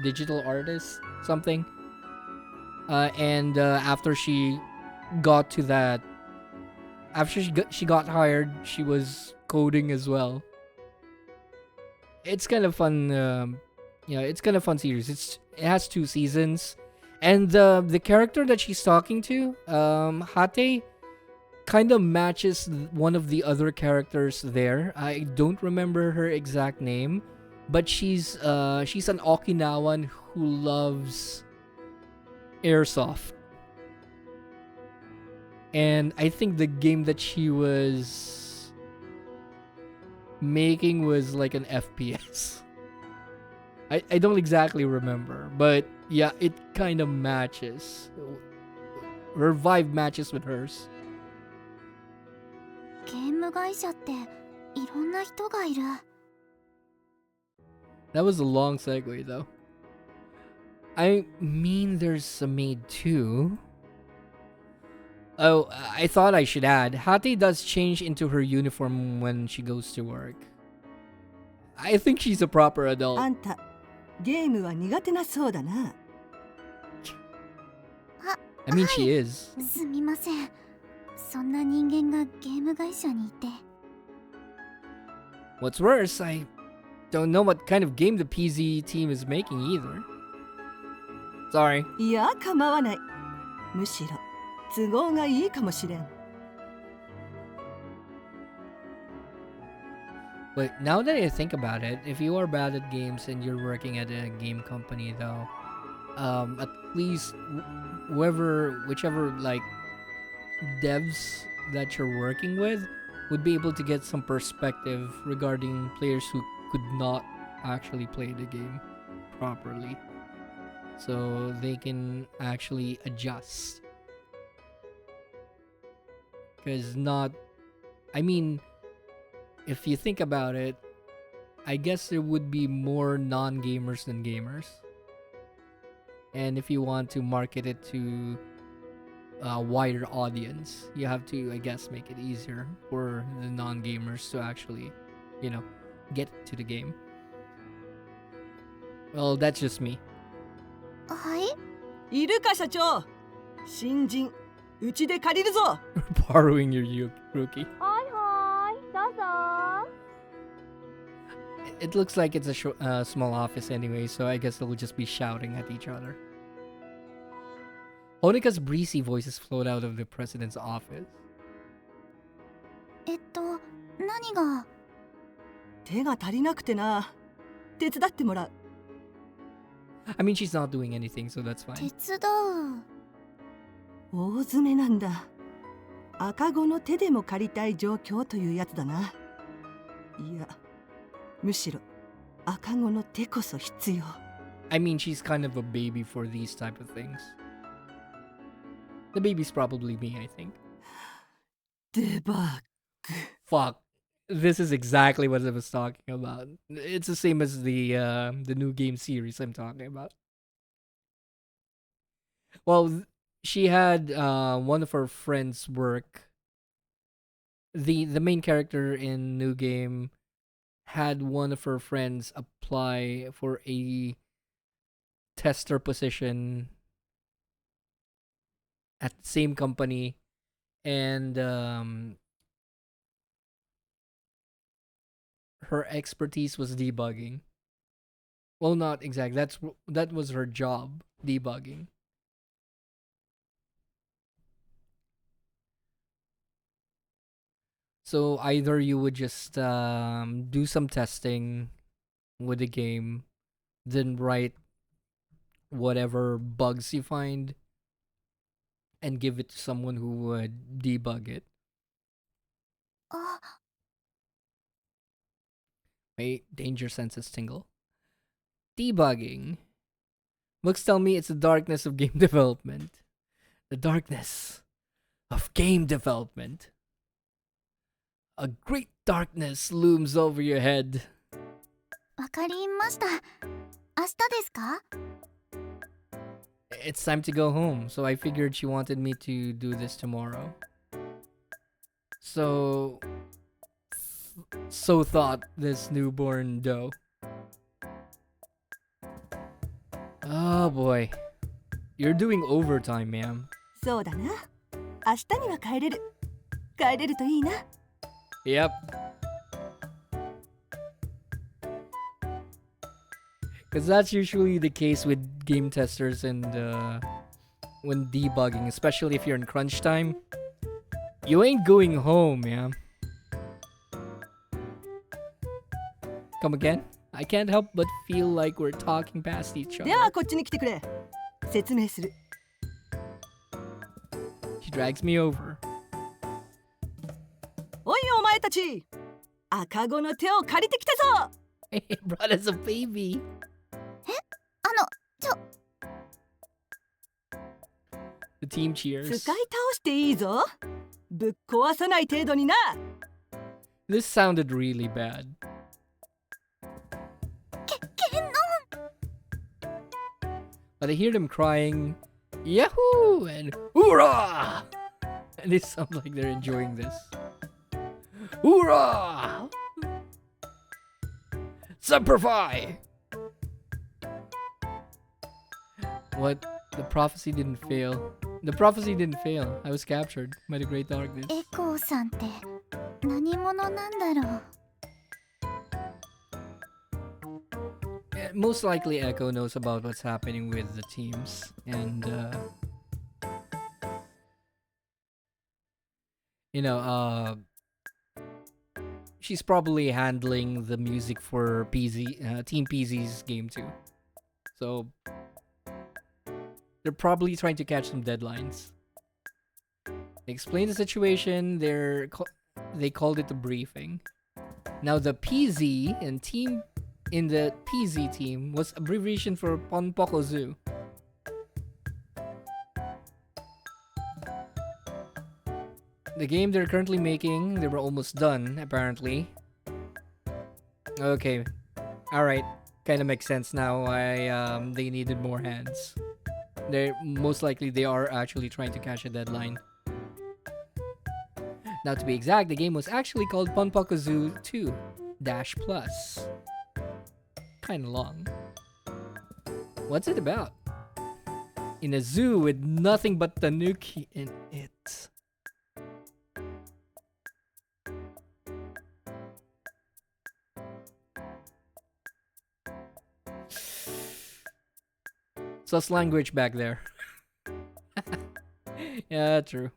digital artist something. And after she got to that, after she got hired, she was coding as well. It's kind of fun. It's kind of fun series. It has 2 seasons, and the character that she's talking to, Hate, kind of matches one of the other characters there. I don't remember her exact name, but she's an Okinawan who loves airsoft. And I think the game that she was making was like an FPS. I don't exactly remember, but yeah, it kind of matches. Her vibe matches with hers. ゲーム会社っていろんな人がいる。 That was a long segue though. I mean, there's a maid too. Oh, I thought I should add, Hate does change into her uniform when she goes to work. I think she's a proper adult. あんたゲームは苦手なそうだな。I mean, she is. すみません。そんな人間がゲーム会社にいて。 What's worse, I don't know what kind of game the PZ team is making either. Sorry. いや構わない。むしろ都合がいいかもしれん。 But now that I think about it, if you are bad at games and you're working at a game company, though, at least whichever like devs that you're working with would be able to get some perspective regarding players who could not actually play the game properly, so they can actually adjust. Because if you think about it, I guess there would be more non-gamers than gamers. And if you want to market it to a wider audience, you have to, I guess, make it easier for the non-gamers to actually, get to the game. Well, that's just me. はい。いるか社長。新人うちで借りるぞ。Borrowing your rookie. はいはい。どうぞ。 It looks like it's a small office anyway, so I guess they'll just be shouting at each other. Honika's breezy voices float out of the president's office. 何が。手が足りなくてな。手伝ってもらう。 I mean, she's not doing anything, so that's fine. 手伝う。大詰めなんだ。赤子の手でも借りたい状況というやつだな。いや、むしろ赤子の手こそ必要。 I mean, she's kind of a baby for these type of things. The baby's probably me, I think. デバッグ。 Fuck. This is exactly what I was talking about. It's the same as the new game series I'm talking about. Well, she had one of her friends work. The main character in new game had one of her friends apply for a tester position at the same company, and her expertise was debugging. Well, not exact. That was her job, debugging. So either you would just do some testing with the game, then write whatever bugs you find, and give it to someone who would debug it. あ、 My danger senses tingle. Debugging. Books tell me it's the darkness of game development. The darkness of game development. A great darkness looms over your head. わかりました。明日ですか？ It's time to go home, so I figured she wanted me to do this tomorrow. So thought this newborn doe. Oh boy. You're doing overtime, ma'am. そうだな。明日には帰れる。帰れるといいな。Yep. Because that's usually the case with game testers and when debugging, especially if you're in crunch time. You ain't going home, man. Come again? I can't help but feel like we're talking past each で other. はこっちに来てくれ。説明する。She drags me over. おいお前たち。赤子の手を借りてきたぞ。He brought us a baby. ちょ The team 使い cheers. 倒していいぞ。ぶっ壊さない程度にな。 This sounded really bad. けんの But I hear them crying, Yahoo! And Hoorah! And they sound like they're enjoying this. Hoorah! Semperfi! What? The prophecy didn't fail. The prophecy didn't fail. I was captured by the great darkness. エコーさんって何者なんだろう。 Most likely Echo knows about what's happening with the teams. And, she's probably handling the music for Team PZ's game too. So they're probably trying to catch some deadlines. They explain the situation. They called it a briefing. Now the PZ and team in the PZ team was abbreviation for Ponpoko Zoo. The game they're currently making, they were almost done, apparently. Okay. Alright. Kinda makes sense now why they needed more hands. Most likely they are actually trying to catch a deadline. Now to be exact, the game was actually called Ponpoko Zoo 2 Dash Plus. Kinda long. What's it about? In a zoo with nothing but tanuki in it. Sus language back there. Yeah, true.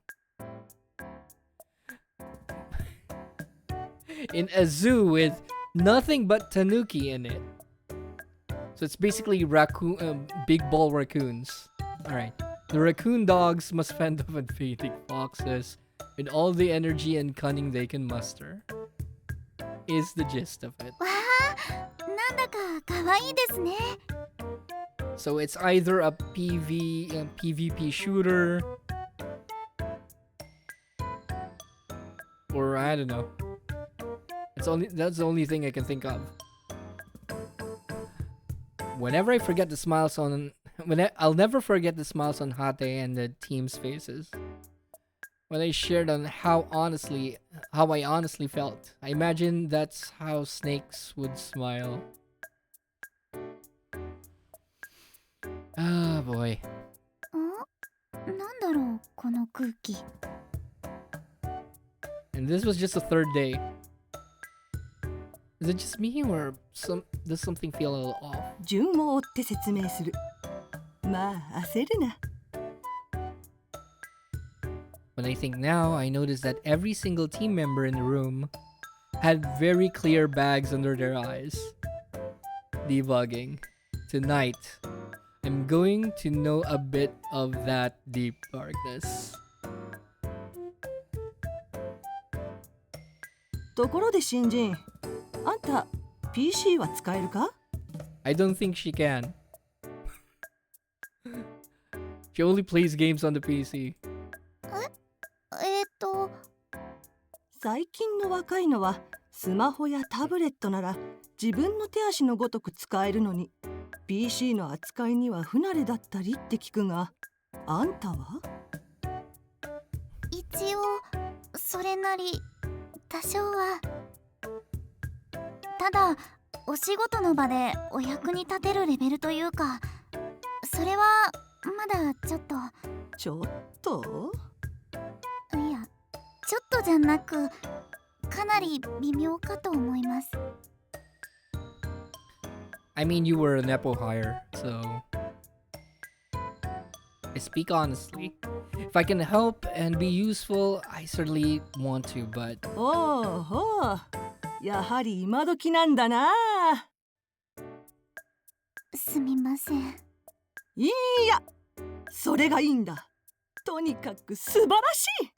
In a zoo with nothing but tanuki in it. So it's basically big ball raccoons. Alright. The raccoon dogs must fend off invading foxes with all the energy and cunning they can muster. Is the gist of it. わあ、なんだか可愛いですね。 So it's either a PvP shooter, or I don't know. That's the only thing I can think of. Whenever I forget the smiles on, I'll never forget the smiles on Hate and the team's faces. When I shared on how I honestly felt, I imagine that's how snakes would smile. Ah, boy. なんだろうこの空気。 And this was just the third day. Is it just me or does something feel a little off? 順を追って説明する。まあ焦るな。 When I think now, I notice that every single team member in the room had very clear bags under their eyes. Debugging. Tonight, I'm going to know a bit of that deep darkness. ところで新人、あんた PC は使えるか？ I don't think she can. She only plays games on the PC. 最近の若いのはスマホやタブレットなら自分の手足のごとく使えるのに PC の扱いには不慣れだったりって聞くが、あんたは？一応それなり多少は。ただお仕事の場でお役に立てるレベルというか、それはまだちょっと。ちょっといや、ちょっとじゃなくかなり微妙かと思います。 I mean, you were a Nepo hire, so I speak honestly. If I can help and be useful, I certainly want to, but おうおう、やはり今時なんだな。すみません。いや、それがいいんだ。とにかく素晴らしい。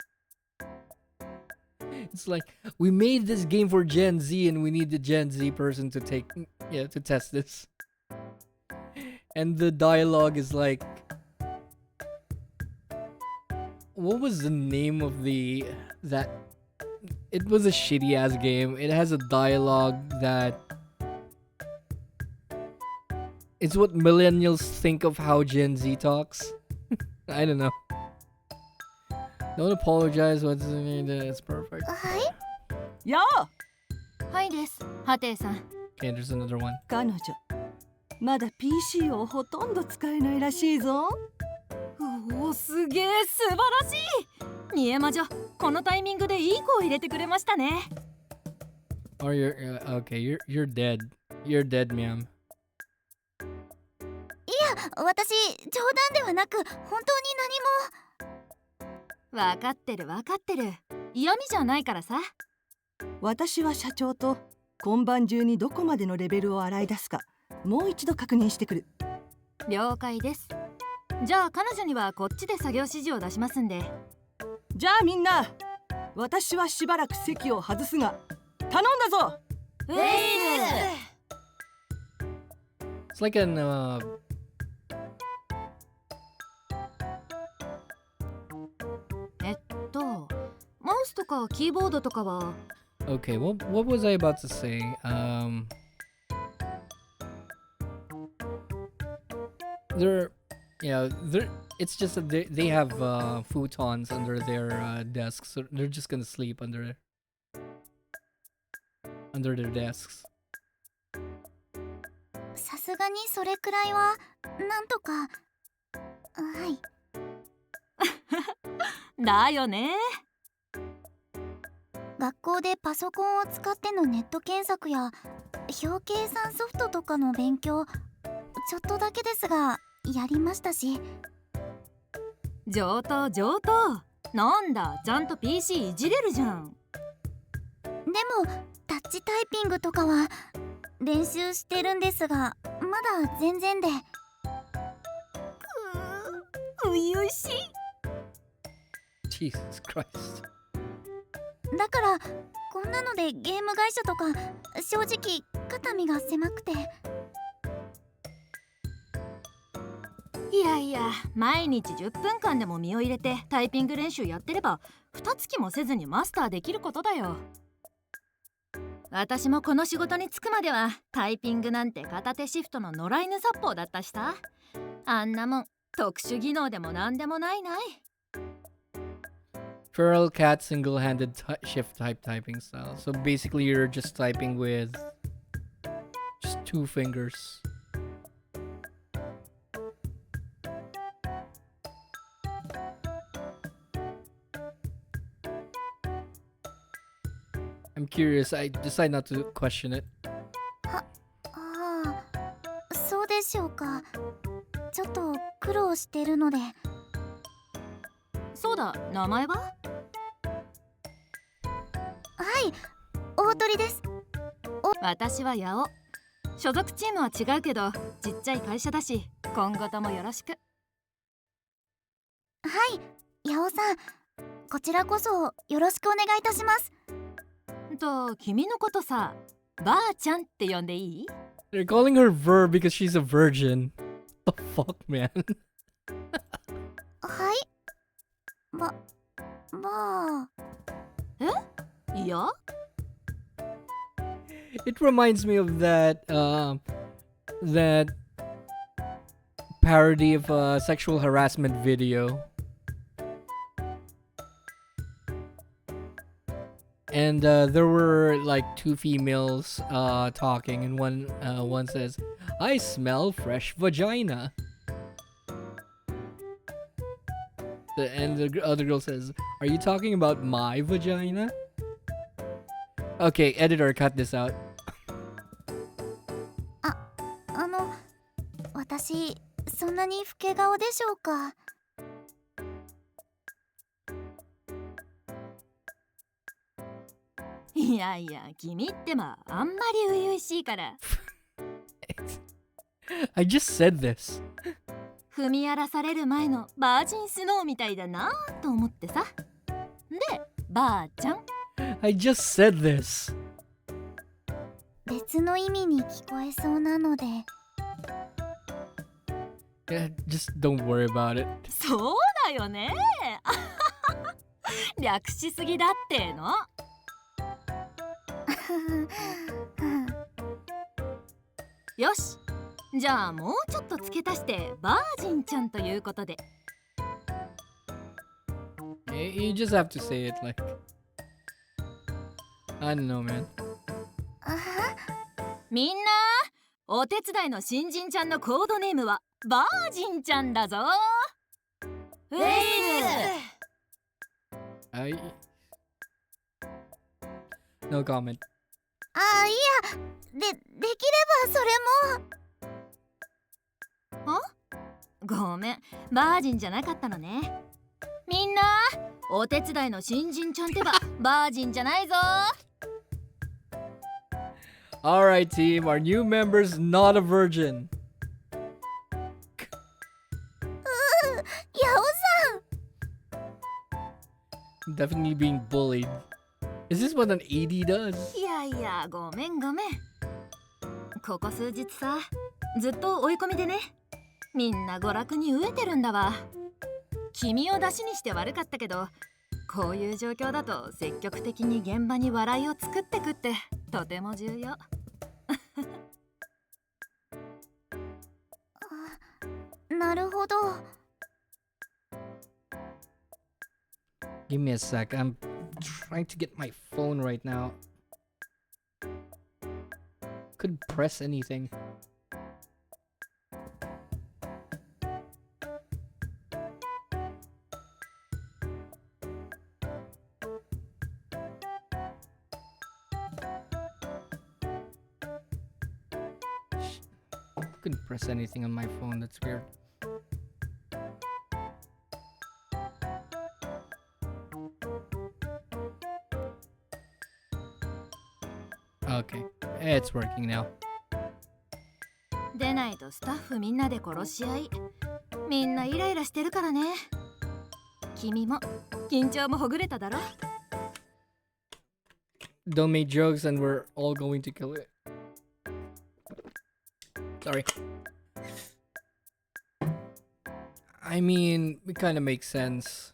it's like we made this game for Gen Z and we need the Gen Z person to to test this. And the dialogue is like, what was the name of that it was a shitty ass game. It has a dialogue that it's what millennials think of how Gen Z talks. I don't know. Don't apologize. It's perfect. はい。やあ、はいです、ハテイさん。 Okay, there's another one. 彼女まだ PC をほとんど使えないらしいぞ。おお、すげえ素晴らしい。ニエマ女、このタイミングでいい子を入れてくれましたね。Oh, okay. You're dead. You're dead, ma'am. 私冗談ではなく本当にわかってるわかってる。嫌味じゃないからさ。私は社長と今晩中にどこまでのレベルを洗い出すかもう一度確認してくる。了解です。じゃあ彼女にはこっちで作業指示を出しますんで。じゃあみんな、私はしばらく席を外すが頼んだぞ。It's like anマウスとかキーボードとかは。 okay. What was I about to say? They're it's just that they have futons under their desks, so they're just gonna sleep under their desks. さすがにそれくらいはなんとか。はい。だよね。学校でパソコンを使ってのネット検索や表計算ソフトとかの勉強、ちょっとだけですがやりましたし。上等上等。なんだ、ちゃんと PC いじれるじゃん。でもタッチタイピングとかは練習してるんですがまだ全然で。ういういしい。 Jesus Christ. だからこんなのでゲーム会社とか正直肩身が狭くて。いやいや、毎日10分間でも身を入れてタイピング練習やってれば2月もせずにマスターできることだよ。私もこの仕事に就くまではタイピングなんて片手シフトの野良犬殺法だったしさ。あんなもん特殊技能でもなんでもないない。 Feral cat single-handed shift typing style. So basically, you're just typing with just 2 fingers. I'm curious. I decide not to question it. ああ、そうでしょうか。ちょっと苦労してるので。そうだ、名前は？はい、大鳥です。私は八尾。所属チームは違うけどちっちゃい会社だし今後ともよろしく。はい、八尾さん、こちらこそよろしくお願いいたします。と君のことさ、ばあちゃんって呼んでいい？ They're calling her Ver because she's a virgin. The fuck, man. はい、ばあ。いや、 It reminds me of that parody of a sexual harassment video. And there were like 2 females talking, and one says, "I smell fresh vagina." And the other girl says, "Are you talking about my vagina?" Okay, editor, cut this out. 私そんなに老け顔でしょうか？いやいや、君ってばあんまり初々しいから。I just said this. 踏み荒らされる前のバージンスノーみたいだなと思ってさ。で、ばあちゃん。I just said this. 別の意味に聞こえそうなので。Yeah, just don't worry about it. そうだよね。略しすぎだっての。よし、じゃあもうちょっと付け足してバージンちゃんということで。You just have to say it like, I don't know, man. みんな、お手伝いの新人ちゃんのコードネームはバージンちゃんだぞ。No comment. あ、いや、できればそれも。ごめん、バージンじゃなかったのね。みんな、お手伝いの新人ちゃんってばバージンじゃないぞ。Alright, team, our new member's not a virgin. ヤオ Definitely being bullied. Is this what an AD does? いやいや、ごめんごめん。ここ数日さ、ずっと追い込みでね。みんな娯楽に飢えてるんだわ。君を出しにして悪かったけど、こういう状況だと積極的に現場に笑いを作ってくってとても重要。なるほど。Give me a sec. I'm trying to get my phone right now. Couldn't press anything. Couldn't press anything on my phone. That's weird. Okay, it's working now. 出ないとスタッフみんなで殺し合い。みんなイライラしてるからね。君も緊張もほぐれただろ。Don't make jokes and we're all going to kill it. Sorry. I mean, it kind of makes sense.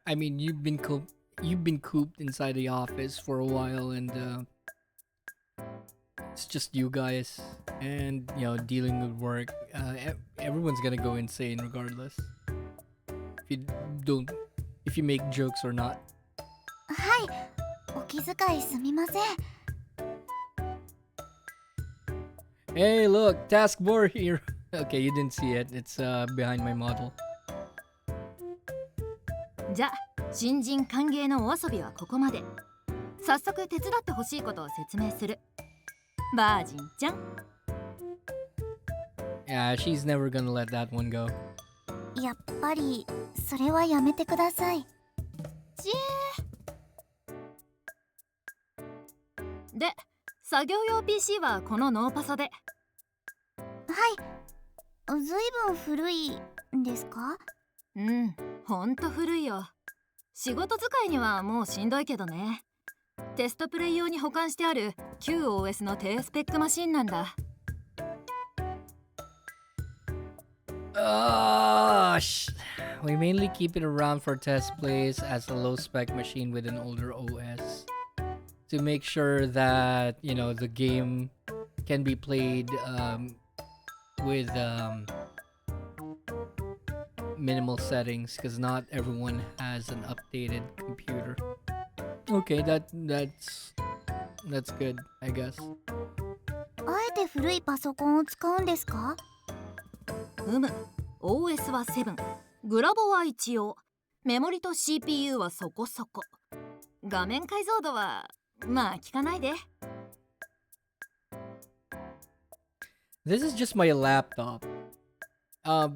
I mean, you've been cooped inside the office for a while, and it's just you guys, and you know, dealing with work. Everyone's gonna go insane regardless. If you make jokes or not. はい、お気遣いすみません。Hey, look, taskbar here. Okay, you didn't see it. It's behind my model. じゃあ、新人歓迎のお遊びはここまで。早速手伝ってほしいことを説明する。バージンちゃん。Yeah, she's never gonna let that one go. やっぱりそれはやめてください。で、作業用 PC はこのノーパソで。はい、ずいぶん古いんですか？うん、ほんと古いよ。仕事使いにはもうしんどいけどね。テストプレイ用に保管してある旧 OS の低スペックマシンなんだ。We mainly keep it around for test plays as a low-spec machine with an older OS to make sure that, you know, the game can be played with minimal settings because not everyone has an updated computer. Okay, that's good, I guess. あえて古いパソコンを使うんですか？OS は7、グラボは一応。メモリと CPU はそこそこ。画面解像度はまあ聞かないで。This is just my laptop.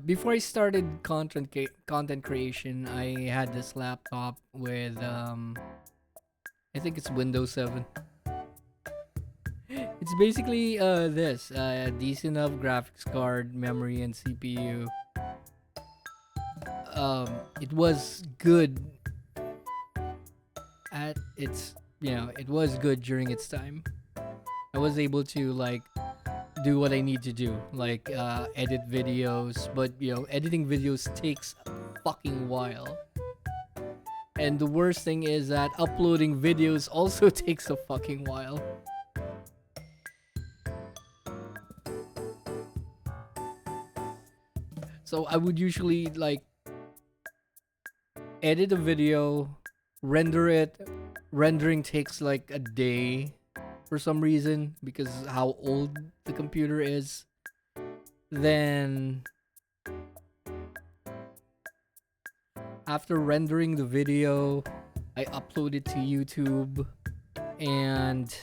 Before I started content creation, I had this laptop with I think it's Windows 7. It's basically this decent enough graphics card, memory, and CPU. It was good at its, it was good during its time. I was able to like do what I need to do, like edit videos, but editing videos takes a fucking while. And the worst thing is that uploading videos also takes a fucking while. So I would usually like edit a video, render it. Rendering takes like a day for some reason because how old the computer is. Then after rendering the video, I upload it to YouTube, and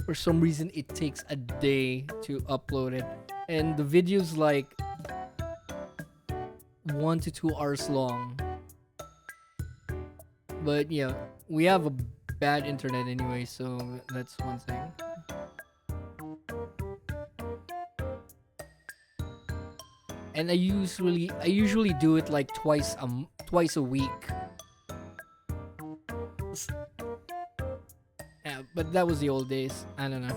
for some reason it takes a day to upload it, and the video's like 1 to 2 hours long. But yeah, we have a bad internet anyway, so that's one thing. And I usually do it like twice a week. Yeah, but that was the old days. I don't know.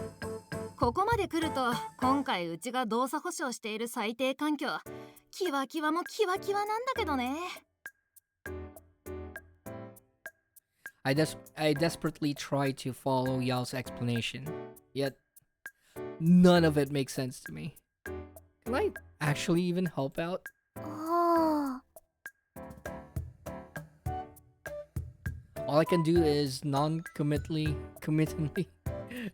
ここまで来ると今回うちが動作保証している最低環境、キワキワもキワキワなんだけどね。I desperately try to follow Yao's explanation, yet none of it makes sense to me. Can I actually even help out? あ All I can do is committently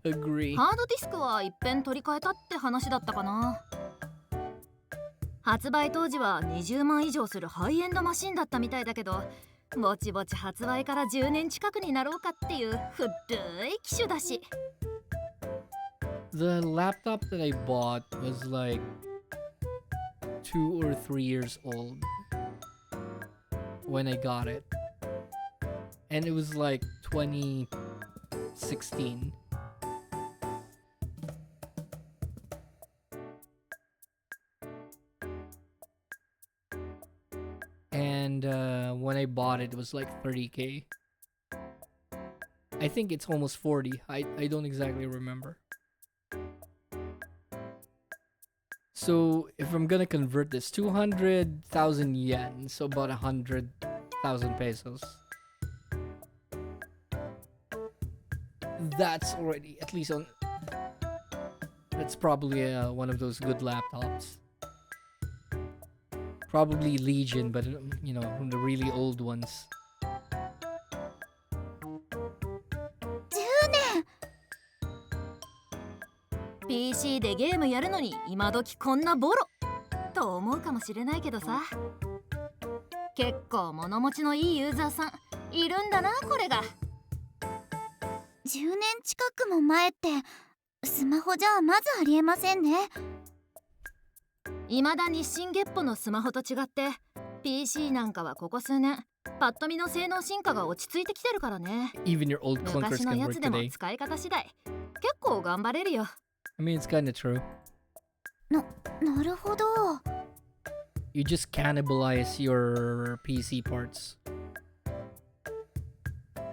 agree. ハードディスクは一遍取り替えたって話だったかな。発売当時は20万以上するハイエンドマシンだったみたいだけど、ぼちぼち発売から10年近くになろうかっていう古い機種だし。The laptop that I bought was like 2 or 3 years old when I got it. And it was like 2016. And when I bought it, it was like 30K. I think it's almost 40. I don't exactly remember. So if I'm gonna convert this, 200,000 yen, so about 100,000 pesos. That's already at least on. That's probably one of those good laptops. Probably Legion, but the really old ones. 10年 PC でゲームやるのに今時こんなボロと思うかもしれないけどさ、結構物持ちのいいユーザーさんいるんだなこれが。10年近くも前ってスマホじゃまずありえませんね。未だ日進月歩のスマホと違って PC なんかはここ数年パッと見の性能進化が落ち着いてきてるからね。 Even your old clunkers 昔の can や work つでも today. 使い方次第結構頑張れるよ。 I mean, it's kinda true. なるほど。 You just cannibalize your PC parts.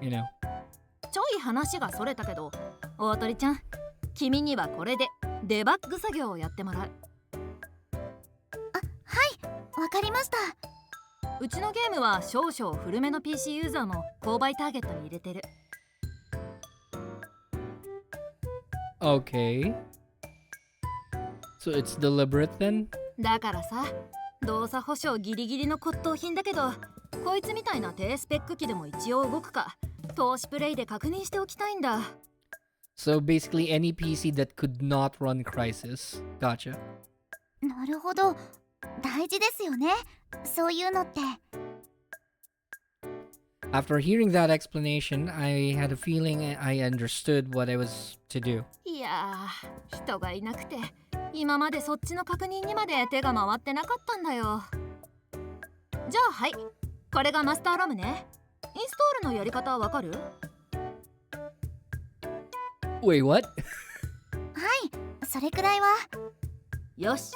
You know. ちょい話がそれたけど、大鳥ちゃん、君にはこれでデバッグ作業をやってもらう。わかりました。うちのゲームは少々古めの PC ユーザーも購買ターゲットに入れてる。 Okay. So it's deliberate then? だからさ、動作保証ギリギリの骨董品だけど、こいつみたいな低スペック機でも一応動くか投資プレイで確認しておきたいんだ。 So basically any PC that could not run Crysis. Gotcha. なるほど。大事ですよね。そういうのって。After hearing that explanation, I had a feeling I understood what I was to do. いやー、人がいなくて今までそっちの確認にまで手が回ってなかったんだよ。じゃあはい、これがマスターロムね。インストールのやり方わかる？ Wait, what? それくらいは。よし、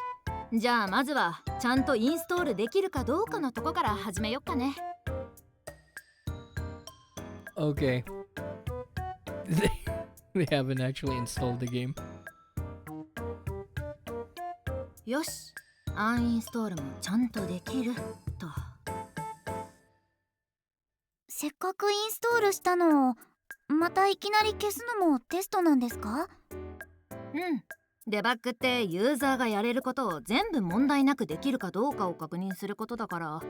じゃあまずはちゃんとインストールできるかどうかのとこから始めよっかね。Okay. They haven't actually installed the game. よし、アンインストールもちゃんとできると。せっかくインストールしたのをまたいきなり消すのもテストなんですか？うん。デバッグってユーザーがやれることを全部問題なくできるかどうかを確認することだから。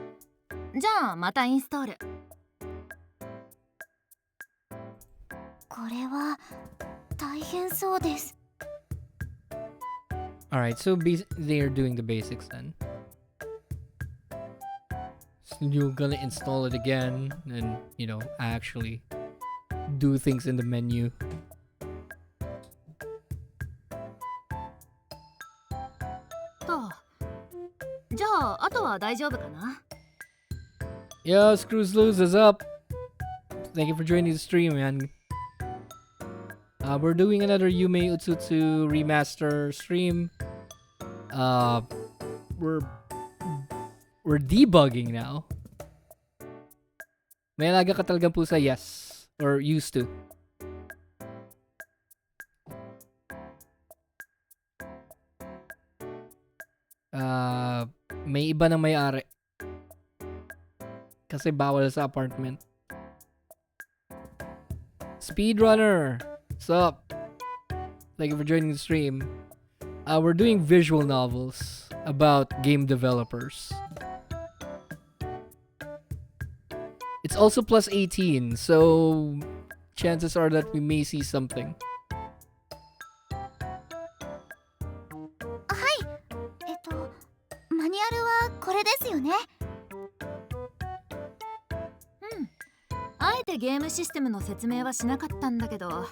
じゃあまたインストール。これは大変そうです。 Alright, so they're doing the basics then. So you're gonna install it again and, actually do things in the menu. と、じゃああとは大丈夫かな？ Yo, Screws Loose is up. Thank you for joining the stream, man. We're doing another YumeUtsustu remaster stream. We're debugging now. May alaga ka talagang pusa? Yes. Or used to. May iba ng may-ari. Kasi bawal sa apartment. Speedrunner! What's up? Thank you for joining the stream. We're doing visual novels about game developers. It's also plus 18, so chances are that we may see something. マニュアルはこれですよね。あえてゲームシステムの説明はしなかったんだけど、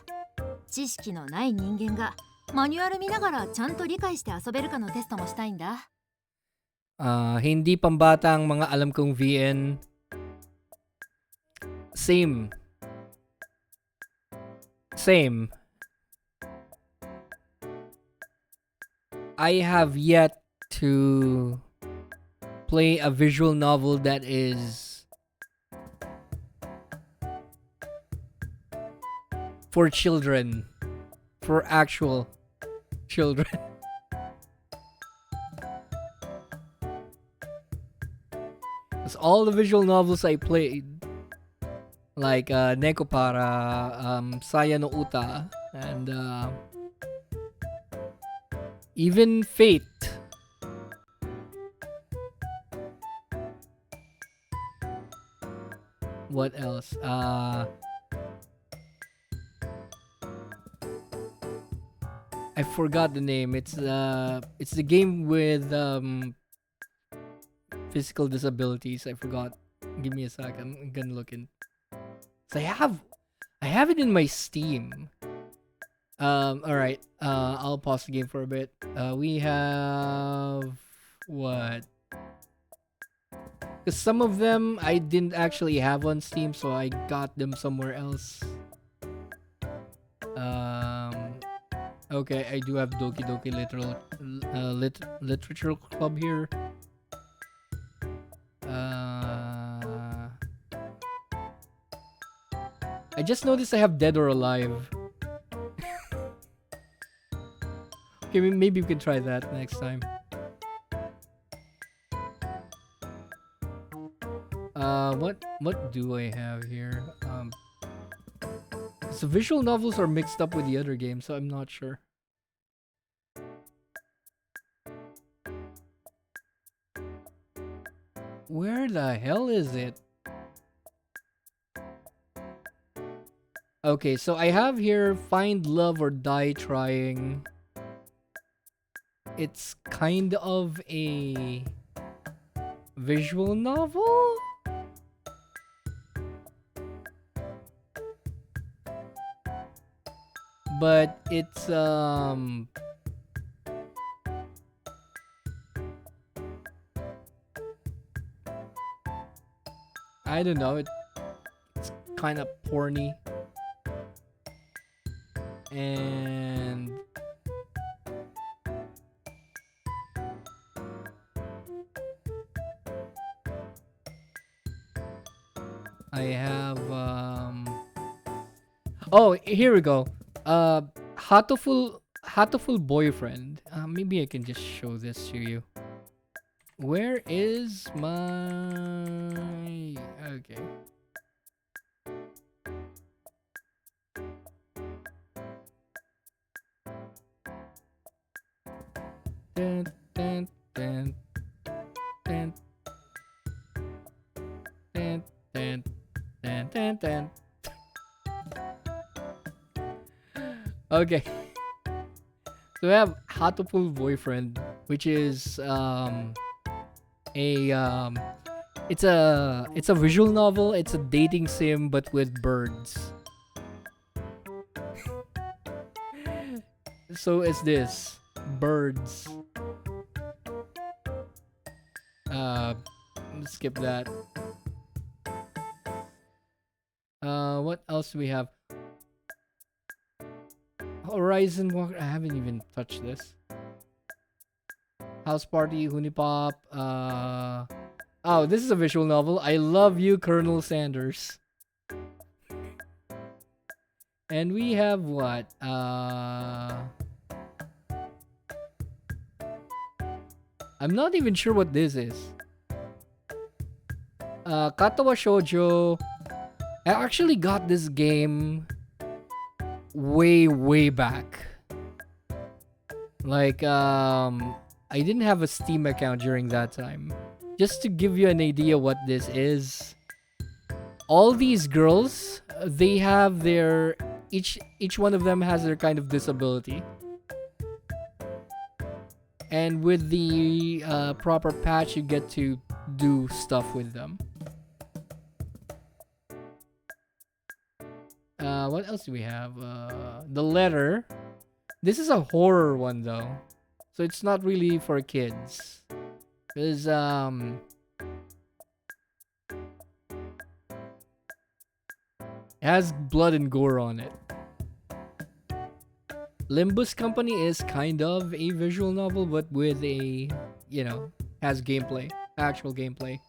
知識のない人間がマニュアル見ながらちゃんと理解して遊べるかのテストもしたいんだ。Hindi pambata ang mga alam kong VN. Same. I have yet to play a visual novel that is for children, for actual children. Because all the visual novels I played, like Neko Para, Saya no Uta, and even Fate. What else? I forgot the name. It's the game with physical disabilities. I forgot. Give me a sec. I'm gonna look in. So I have it in my Steam. All right. I'll pause the game for a bit. We have what? Because some of them I didn't actually have on Steam, so I got them somewhere else. Okay, I do have Doki Doki Literature Club here. I just noticed I have Dead or Alive. Okay, maybe we can try that next time. What do I have here? So visual novels are mixed up with the other games, so I'm not sure. Where the hell is it? Okay, so I have here Find Love or Die Trying. It's kind of a visual novel? but it's I don't know, it's kind of porny, and I have oh, here we go. Hatoful boyfriend. Maybe I can just show this to you. Where is my... Okay. Dun, dun, dun, dun, dun, dun, dun, dun, dun. Okay. So we have Hatoful boyfriend, which is it's a visual novel. It's a dating sim but with birds. So is this birds. Skip that. What else do we have? Horizon Walker. I haven't even touched this. House Party, Hunipop. Oh, this is a visual novel. I Love You, Colonel Sanders. And we have what? I'm not even sure what this is. Katawa Shoujo. I actually got this game way back. Like, I didn't have a Steam account during that time. Just to give you an idea what this is. All these girls, they have their... Each one of them has their kind of disability. And with the proper patch, you get to do stuff with them. What else do we have? The Letter. This is a horror one though, so it's not really for kids. There's it has blood and gore on it. Limbus Company is kind of a visual novel, but with a, you know, has gameplay, actual gameplay.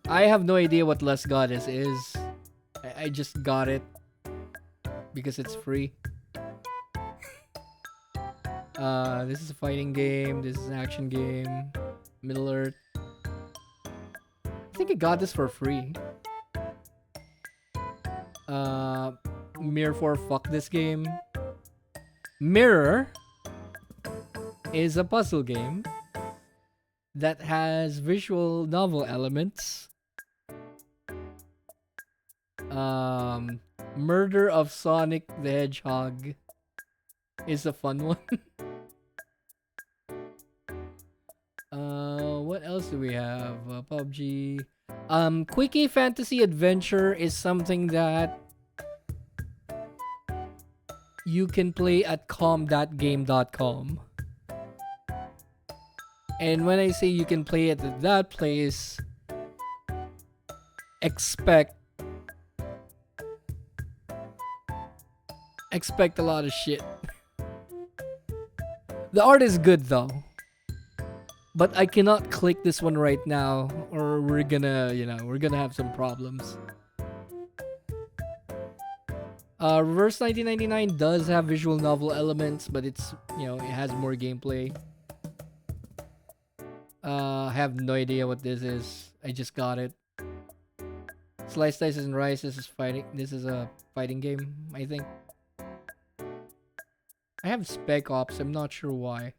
I have no idea what Less Goddess is. I just got it because it's free. This is a fighting game. This is an action game. Middle Earth. I think I got this for free. Mirror 4, fuck this game. Mirror is a puzzle game that has visual novel elements. Murder of Sonic the Hedgehog is a fun one. What else do we have? PUBG. Quickie Fantasy Adventure is something that you can play at com.game.com. And when I say you can play it at that place, expect a lot of shit. The art is good though, but I cannot click this one right now or we're gonna, we're gonna have some problems. Reverse 1999 does have visual novel elements, but it's, it has more gameplay. I have no idea what this is. I just got it. Slice Dice and Rice. This is a fighting game, I think. I have Spec Ops. I'm not sure why.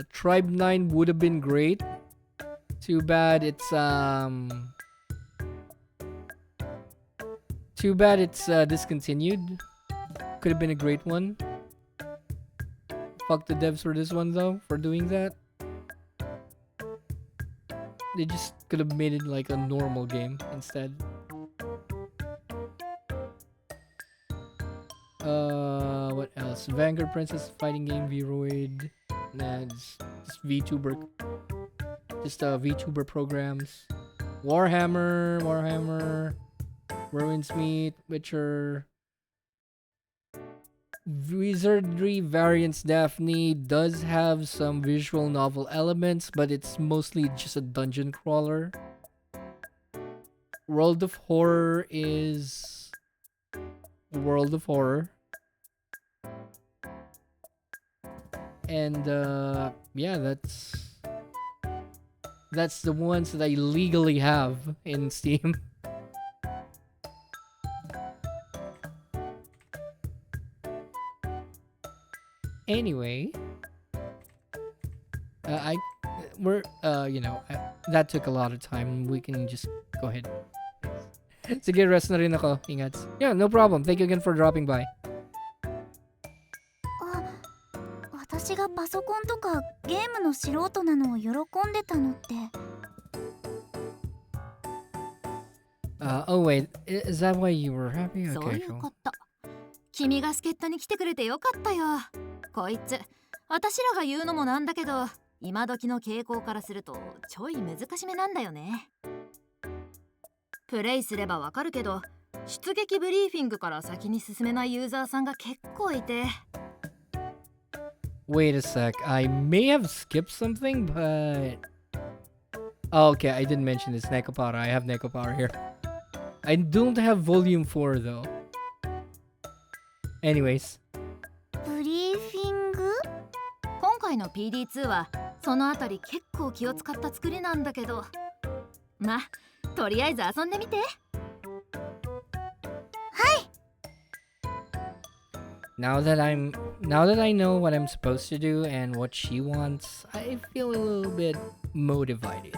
Tribe 9 would have been great. Too bad it's discontinued. Could have been a great one. Fuck the devs for this one though, for doing that. They just could have made it like a normal game instead. What else? Vanguard Princess Fighting Game Vroid. Nah, just VTuber. Just VTuber programs. Warhammer, Ruins Meat, Witcher. Wizardry Variants Daphne does have some visual novel elements, but it's mostly just a dungeon crawler. World of Horror is World of Horror. And yeah, that's the ones that I legally have in Steam. Anyway, that took a lot of time. We can just go ahead. Sige, rest na rin ako. Ingat. Yeah, no problem. Thank you again for dropping by. あ、私がパソコンとかゲームの素人なのを喜んでたのって。Oh wait, is that why you were happy? そう Okay, いう cool. こと。君が助っ人に来てくれてよかったよ。こいつ、私らが言うのもなんだけど、今時の傾向からするとちょい難しめなんだよね。プレイすればわかるけど、出撃ブリーフィングから先に進めないユーザーさんが結構いて。Wait a sec. I may have skipped something, but oh, okay, I didn't mention this Nekopara. I have Nekopara here. I don't have volume 4 though. Anyways. ブリーフィング？今回の PD2 はそのあたり結構気を使った作りなんだけど、まあとりあえず遊んでみて。Now that I know what I'm supposed to do and what she wants, I feel a little bit motivated.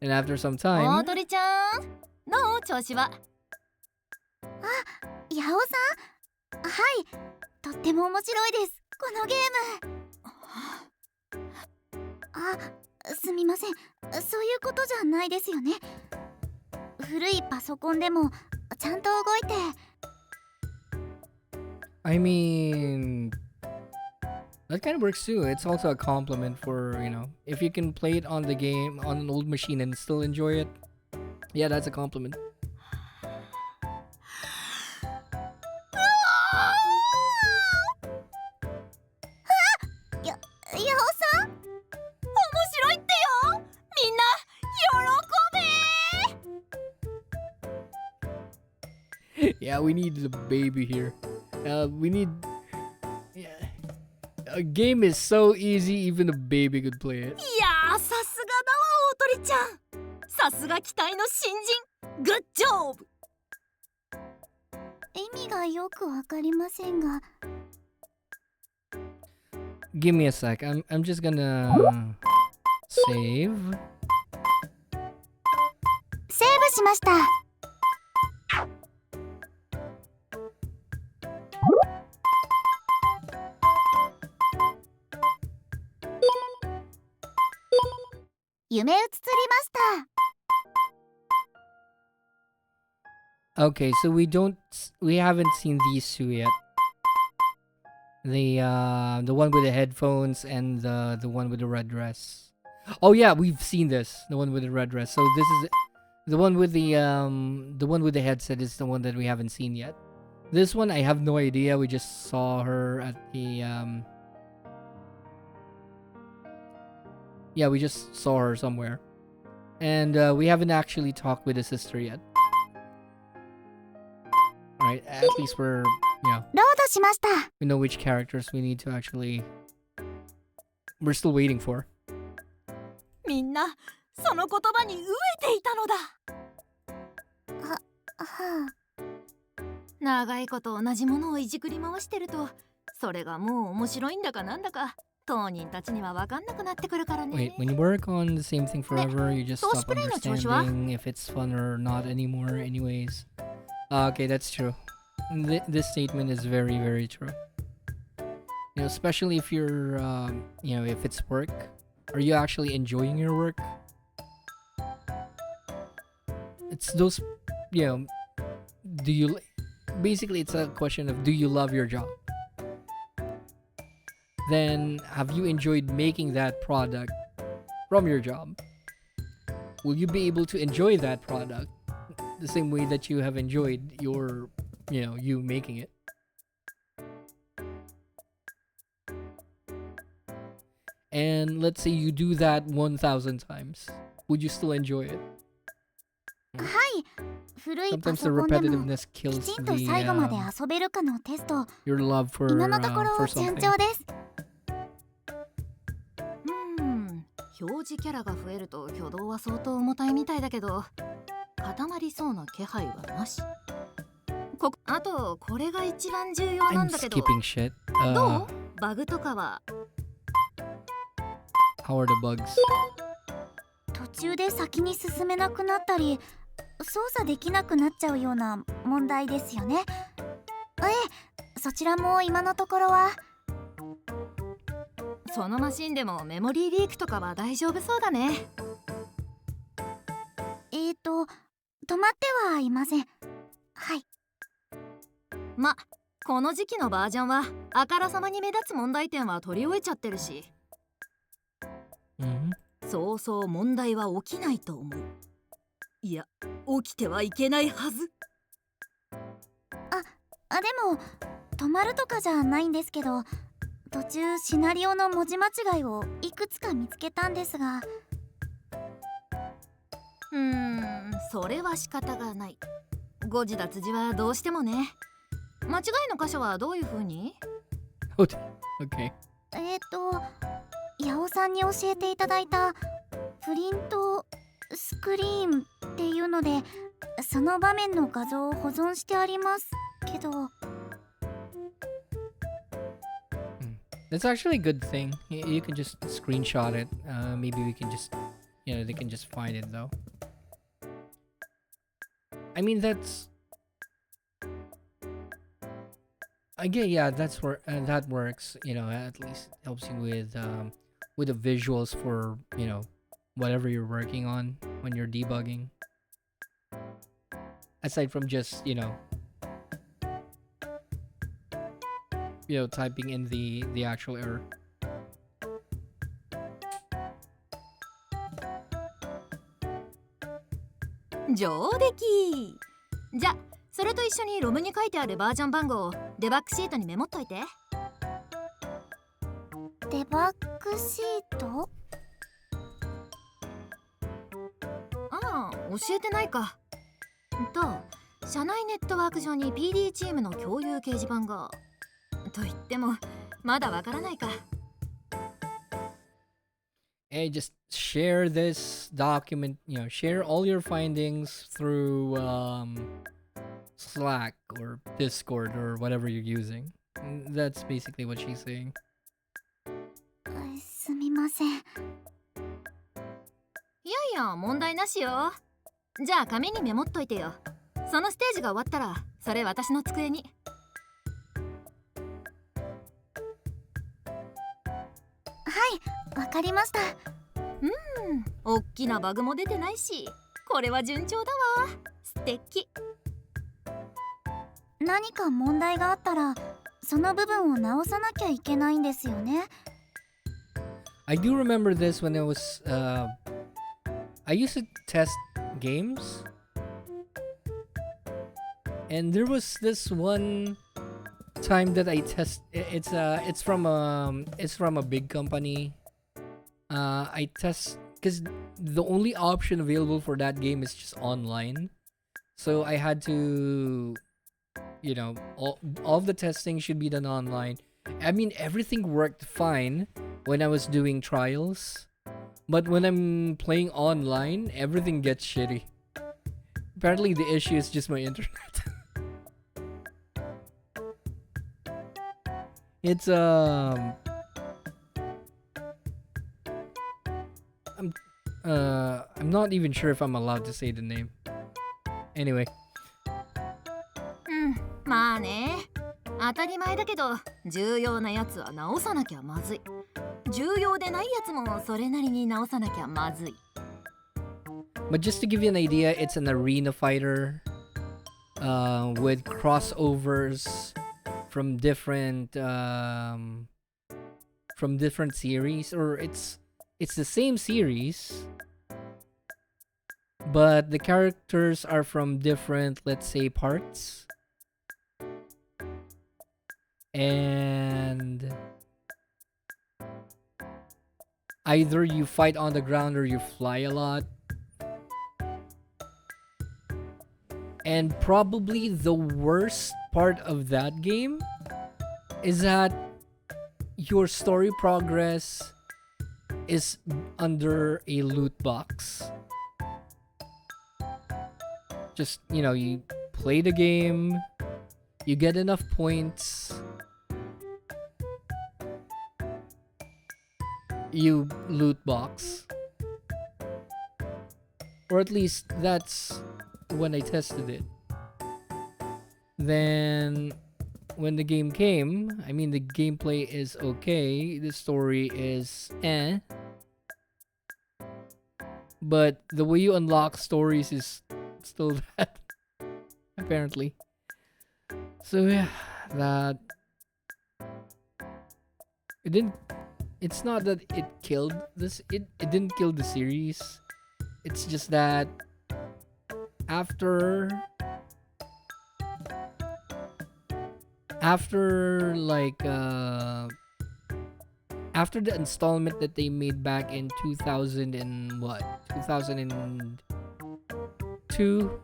And after some 大 time, 鳥ちゃん、の調子は。ヤオさん？はい、とっても面白いです、このゲーム。あ、すみません、そういうことじゃないですよね。古いパソコンでもちゃんと動いて。I mean, that kind of works too. It's also a compliment for, if you can play it on the game on an old machine and still enjoy it. Yeah, that's a compliment. ヤオさん？面白いってよ。みんな喜べ。Yeah, we need the baby here. We need. Yeah. A game is so easy, even a baby could play it. いやー、さすがだわ大鳥ちゃん。さすが期待の新人。グッジョブ。意味がよくわかりませんが。Give me a sec. I'm just gonna save. セーブしました。夢うつつりました。 Okay, so we haven't seen these two yet. The one with the headphones and the one with the red dress. Oh yeah, we've seen this. The one with the red dress. So this is the one with the headset is the one that we haven't seen yet. This one I have no idea. We just saw her at the yeah, we just saw her somewhere. And we haven't actually talked with the sister yet. Right, at least we're, ロードしました。 we know which characters we need to actually... We're still waiting for. みんなその言葉に飢えていたのだ。はあ。長いこと同じものをいじくり回してると、それがもう面白いんだかなんだか当人たちには分かんなくなってくるからね。 Wait, when you work on the same thing forever, you just stop 投資プレイの調子は？ understanding if it's fun or not anymore anyways. Okay, that's true. This statement is very, very true. Especially if you're, if it's work. Are you actually enjoying your work? It's those you know, do you basically it's a question of do you love your job? Then have you enjoyed making that product from your job? Will you be able to enjoy that product the same way that you have enjoyed your, you making it? And let's say you do that 1,000 times. Would you still enjoy it? はい。古いパ Sometimes ソ the コンでも repetitiveness き kills ちんと最後まで遊べるかのテスト。 your love for 今のところ for 順 something. 調です。表示キャラが増えると挙動は相当重たいみたいだけど、固まりそうな気配はなし。あとこれが一番重要なん I'm だけど、 skipping shit. どう？バグとかは。 How are the bugs? 途中で先に進めなくなったり操作できなくなっちゃうような問題ですよね。そちらも今のところは。そのマシンでもメモリーリークとかは大丈夫そうだね。止まってはいません。はい。この時期のバージョンはあからさまに目立つ問題点は取り終えちゃってるし、そうそう問題は起きないと思う。いや、起きてはいけないはず。でも止まるとかじゃないんですけど、途中シナリオの文字間違いをいくつか見つけたんですが。それは仕方がない。誤字脱字はどうしてもね。間違いの箇所はどういう風に？ Okay. 八尾さんに教えていただいたプリントスクリーンっていうので、その場面の画像を保存してありますけど。That's actually a good thing. You can just screenshot it. Maybe we can just, they can just find it though. I mean, that's. Again, yeah, that's where that works. At least helps you with the visuals for whatever you're working on when you're debugging. Aside from just typing in the actual error. 上出来。じゃ、それと一緒にロムに書いてあるバージョン番号をデバッグシートにメモっといて。デバッグシート？教えてないか。社内ネットワーク上に PD チームの共有掲示板が。と言ってもまだわからないか。Hey, just share this document, share all your findings through Slack or Discord or whatever you're using. That's basically what she's saying. すみません。いや問題なしよ。じゃあ紙にメモっといてよ。そのステージが終わったらそれ私の机に。はい、わかりました。おっきなバグも出てないし、これは順調だわ。素敵。何か問題があったらその部分を直さなきゃいけないんですよね。I do remember this when I used to test games, and there was this one time that I test. It's from a big company. I test because the only option available for that game is just online, so I had to, all of the testing should be done online. I mean, everything worked fine when I was doing trials, but when I'm playing online, everything gets shitty. Apparently, the issue is just my internet. It's I'm not even sure if I'm allowed to say the name. Anyway. まあね。当たり前だけど、重要なやつは直さなきゃまずい。重要でないやつもそれなりに直さなきゃまずい。But just to give you an idea, it's an arena fighter. with crossovers from different series, or it's the same series, but the characters are from different, let's say, parts. And either you fight on the ground or you fly a lot. And probably the worst part of that game is that your story progress is under a loot box. Just, you play the game, you get enough points, you loot box. Or at least that's when I tested it. Then when the game came, I mean, the gameplay is okay, the story is but the way you unlock stories is still that, apparently. So yeah, that it's not that it killed this, it didn't kill the series. It's just that after after the installment that they made back in 2000 and what, 2002,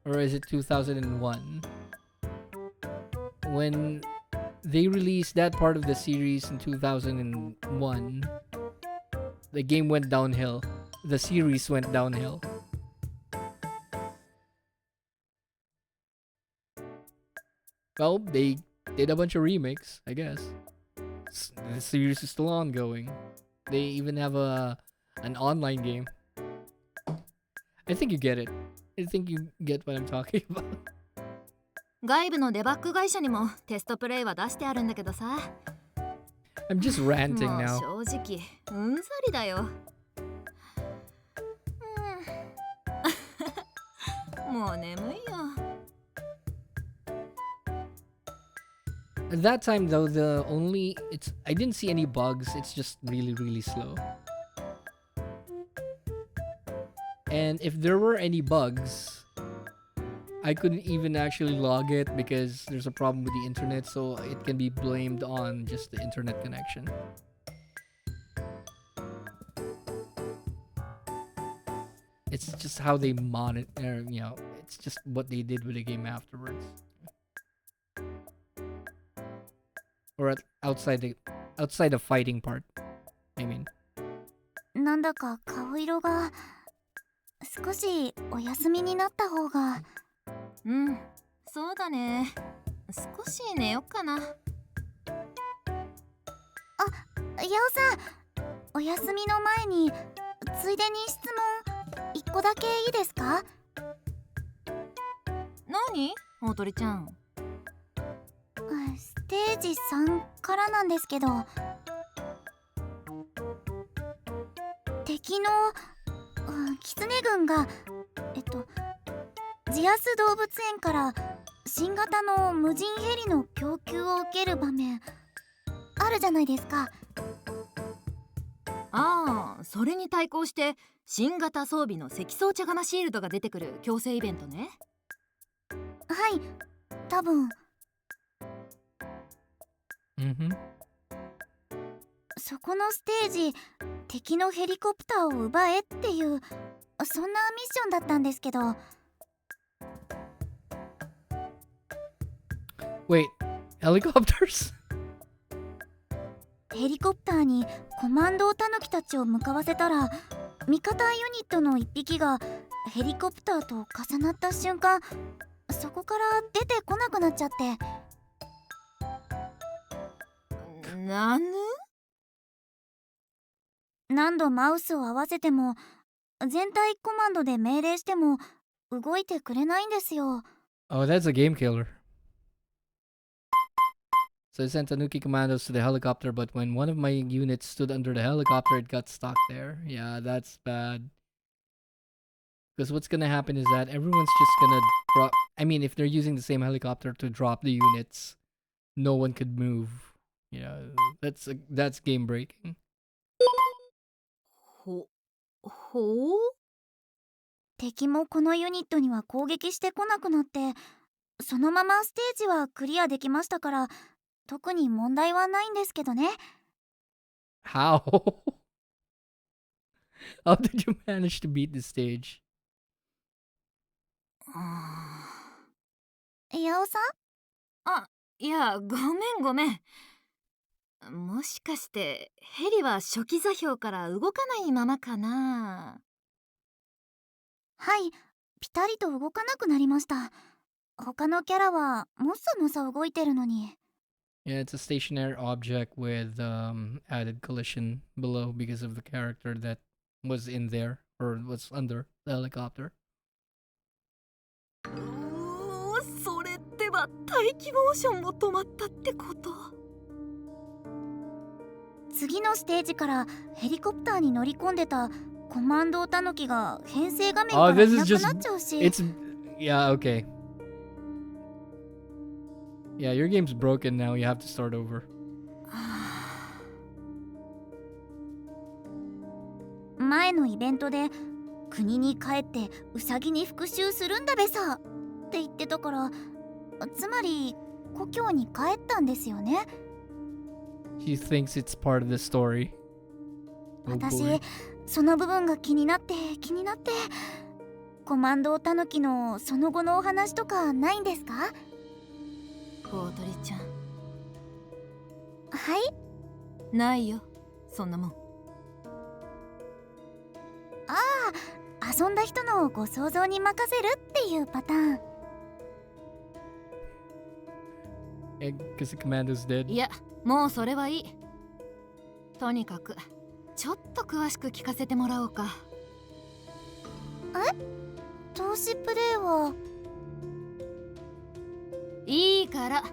or is it 2001, when they released that part of the series in 2001, the game went downhill, the series went downhill. Well, they did a bunch of remakes, I guess. The series is still ongoing. They even have an online game. I think you get it. I think you get what I'm talking about. 外部のデバッグ会社にもテストプレイは出してあるんだけどさ。I'm just ranting もう now. 正直うんざりだよ。もう眠いよ。At that time though, I didn't see any bugs. It's just really, really slow. And if there were any bugs, I couldn't even actually log it because there's a problem with the internet, so it can be blamed on just the internet connection. It's just how they monitor, it's just what they did with the game afterwards. Or outside the fighting part, I mean. なんだか顔色が少しお休みになった方が。うん、そうだね。少し寝よっかな。あ、ヤオさん、お休みの前についでに質問1個だけいいですか？何？大鳥ちゃん。ステージ3からなんですけど、敵のキツネ軍がジアス動物園から新型の無人ヘリの供給を受ける場面あるじゃないですか。ああ、それに対抗して新型装備の積装茶釜シールドが出てくる強制イベントね。はい、多分。そこのステージ、敵のヘリコプターを奪えっていうそんなミッションだったんですけど。Wait, helicopters? ヘリコプターにコマンドタヌキたちを向かわせたら、味方ユニットの1匹がヘリコプターと重なった瞬間、そこから出てこなくなっちゃって。なぬ？何度マウスを合わせても、全体コマンドで命令しても動いてくれないんですよ。Oh, that's a game killer. So I sent Tanuki commandos to the helicopter, but when one of my units stood under the helicopter, it got stuck there. Yeah, that's bad. Because what's gonna happen is that everyone's just gonna drop. I mean, if they're using the same helicopter to drop the units, no one could move. You know, that's game breaking. ほほう敵もこのユニットには攻撃してこなくなって、そのままステージはクリアできましたから、特に問題はないんですけどね。How? How did you manage to beat the stage? ヤオさん？あ、いや、ごめん。もしかしてヘリは初期座標から動かないままかな。はい、ピタリと動かなくなりました。他のキャラはもさもさ動いてるのに。Yeah, it's a stationary object with added collision below because of the character that was in there or was under the helicopter. それってば待機モーションも止まったってこと？次のステージからヘリコプターに乗り込んでたコマンドタヌキが編成画面からいなくなっちゃうし。Yeah, okay. Yeah, your game's broken now. You have to start over. 前のイベントで国に帰ってウサギに復讐するんだべさって言ってたから、つまり故郷に帰ったんですよね。She thinks it's part of the story. Oh 私 boy. その部分が気になってコマンドタヌキのその後のお話とかないんですか？大鳥ちゃん。はい？ないよ、そんなもん。遊んだ人のご想像に任せるっていうパターン。Because the commando's dead. いや、もうそれはいい。とにかくちょっと詳しく聞かせてもらおうか。投資プレイは？いいから。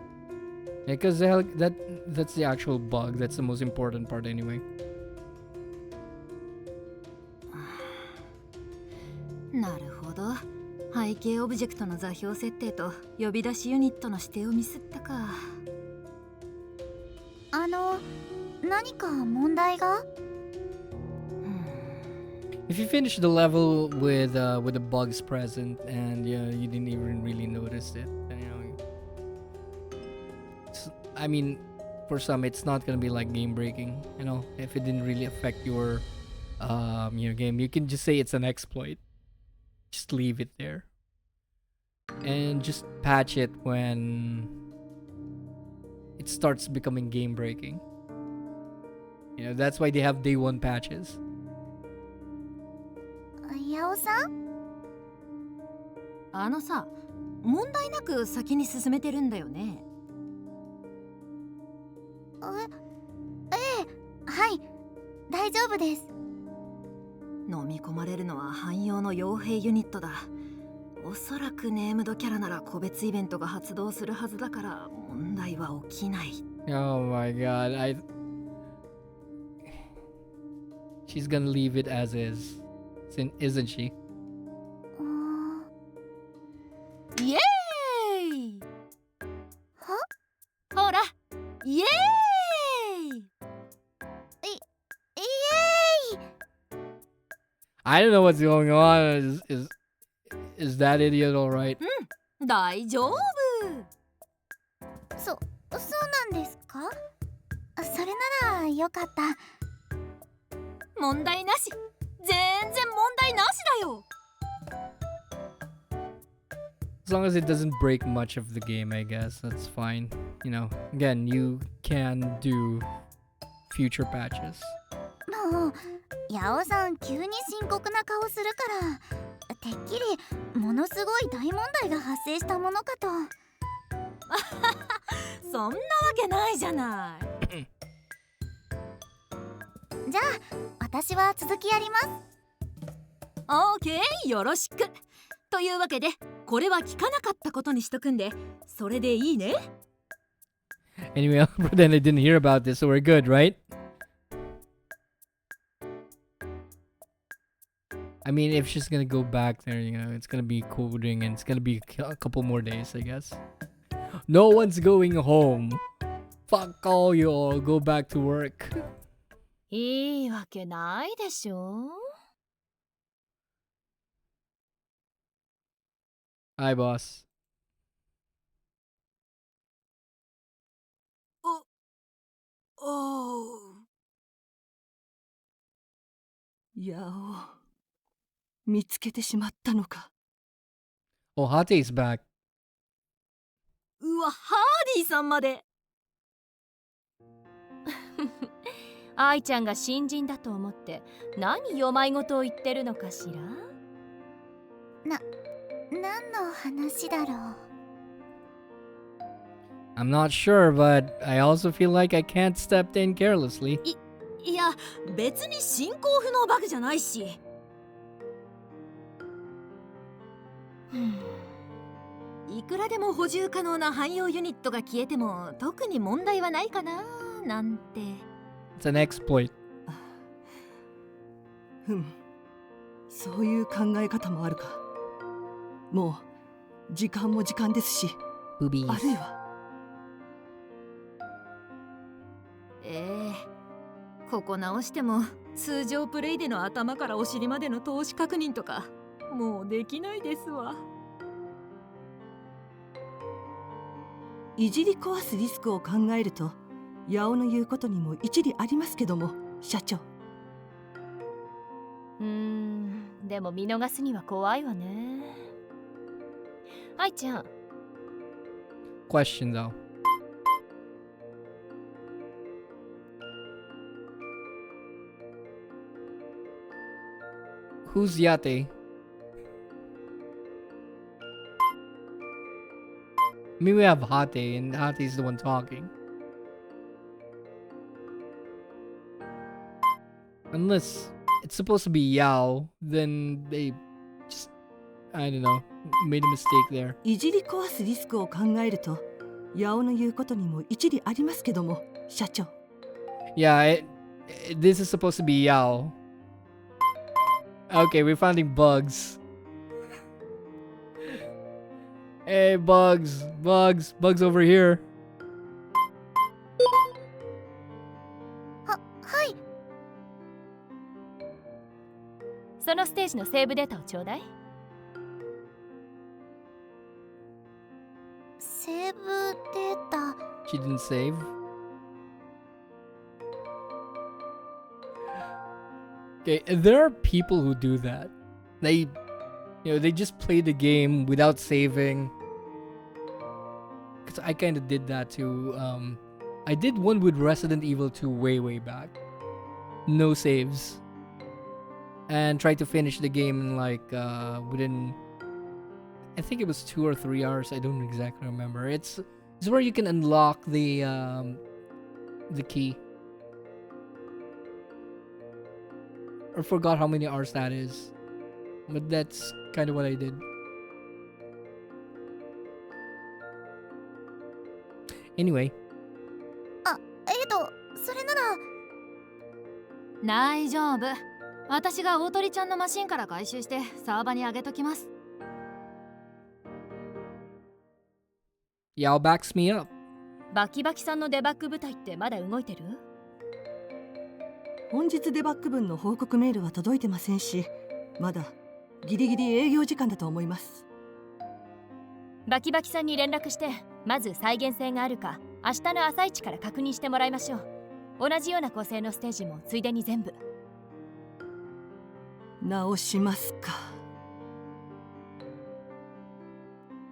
Yeah, because that's the actual bug. That's the most important part anyway. なるほど。背景オブジェクトの座標設定と呼び出しユニットの指定をミスったか。何か問題がIf you finish the level with the bugs present and you didn't even really notice it, then, I mean, for some it's not gonna be like game breaking. If it didn't really affect your game, you can just say it's an exploit. Just leave it there and just patch it when it starts becoming game breaking. That's why they have day one patches. ヤオさん？さ、問題なく先に進めてるんだよね。ええ、はい、大丈夫です。飲み込まれるのは汎用の傭兵ユニットだ。おそらくネームドキャラなら個別イベントが発動するはずだから問題は起きない。Oh my god, she's gonna leave it as is, isn't she? イエーイ！は？ほら、イエーイ！イエーイ！ I don't know what's going on. Is that idiot alright? 大丈夫。そうなんですか？それならよかった。問題なし。全然問題なしだよ。As long as it doesn't break much of the game, I guess that's fine. Again, you can do future patches. もうヤオさん急に深刻な顔するからてっきりものすごい大問題が発生したものかと。そんなわけないじゃない。じゃあ私は続きやります。オーケー、よろしく。というわけでこれは聞かなかったことにしとくんで、それでいいね。 Anyway, I'll pretend I didn't hear about this, so we're good, right? I mean, if she's gonna go back there, it's gonna be coding and it's gonna be a couple more days, I guess. No one's going home. Fuck all you all. Go back to work. いいわけないでしょ。Hi, boss. おう。やお。見つけてしまったのか。Oh, Hate's back. うわ、ハーディさんまで。愛ちゃんが新人だと思って何よまいごとを言ってるのかしら。何の話だろう。I'm not sure, but I also feel like I can't step in carelessly. いや、別に進行不能バグじゃないし。いくらでも補充可能な汎用ユニットが消えても特に問題はないかななんて。It's an exploit. そういう考え方もあるか。もう時間も時間ですし、 Boobies. あるいはここ直しても通常プレイでの頭からお尻までの投資確認とかもうできないですわ。いじり壊すリスクを考えると、八尾の言うことにも一理ありますけども、社長。でも見逃すには怖いわね。愛ちゃん。Question though. Who's Yate? I mean, we have Hate, and Hate's the one talking. Unless it's supposed to be Yao, then they just, I don't know, made a mistake there. いじり壊すリスクを考えると、八尾の言うことにも一理ありますけども、社長。Yeah, this is supposed to be Yao. Okay, we're finding bugs. Hey, bugs over here. はい。そのステージのセーブデータをちょうだい。セーブデータ。 She didn't save. Okay, there are people who do that. They just play the game without saving. Cause I kind of did that too. I did one with Resident Evil 2 way back. No saves. And tried to finish the game in like within, I think it was 2 or 3 hours. I don't exactly remember. It's where you can unlock the key. I forgot how many hours that is, but that's kind of what I did. Anyway. それなら。大丈夫。私が大鳥ちゃんのマシンから回収してサーバーに上げときます。Yao backs me up. バキバキさんのデバッグ部隊ってまだ動いてる？本日デバッグ分の報告メールは届いてませんし、まだギリギリ営業時間だと思います。バキバキさんに連絡してまず再現性があるか明日の朝一から確認してもらいましょう。同じような構成のステージもついでに全部直しますか。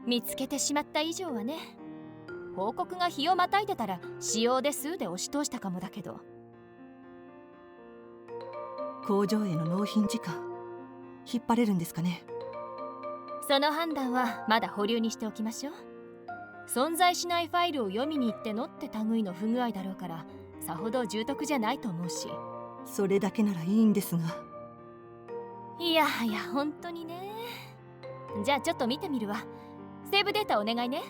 見つけてしまった以上はね。報告が日をまたいでたら使用ですで押し通したかもだけど。工場への納品時間引っ張れるんですかね。その判断はまだ保留にしておきましょう。存在しないファイルを読みに行ってのって類の不具合だろうからさほど重篤じゃないと思うし。それだけならいいんですが。いやいや本当にね。じゃあちょっと見てみるわ。セーブデータお願いね。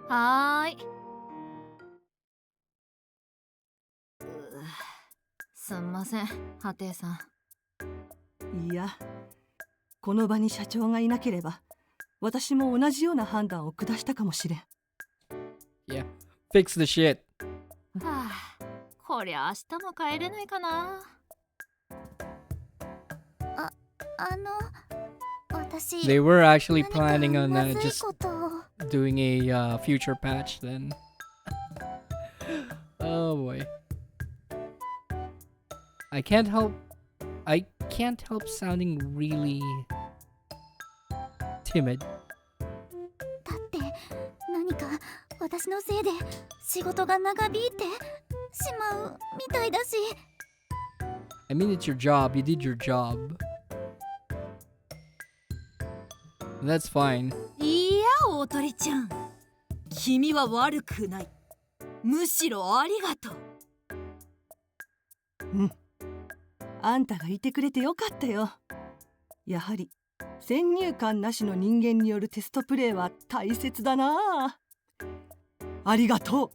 はーい。すんません、ハテイさん。いや、この場に社長がいなければ私も同じような判断を下したかもしれん。 Yeah. Fix the shit. はあ、こりゃ明日も帰れないかな。私 They were actually 何か planning on まずい just ことを doing a future patch then. Oh boy. I can't help sounding really timid. だって何か私のせいで仕事が長引いてしまうみたいだし。 I mean, it's your job. You did your job. That's fine. いや、大鳥ちゃん、君は悪くない。むしろありがとう。うん、あんたがいてくれてよかったよ。やはり先入観なしの人間によるテストプレイは大切だな。ありがとう。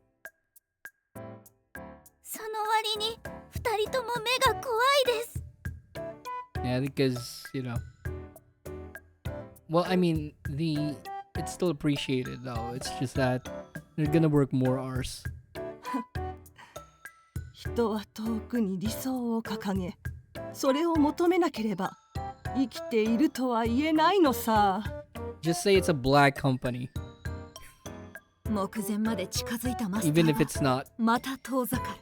その割に二人とも目が怖いです。 Yeah, because, you know. Well, I mean, it's still appreciated though. It's just that they're gonna work more hours. 人は遠くに理想を掲げ、それを求めなければ生きているとは言えないのさ。 Just say it's a black company, 目前まで近づいたマスタ even ー if は it's not. また遠ざかる。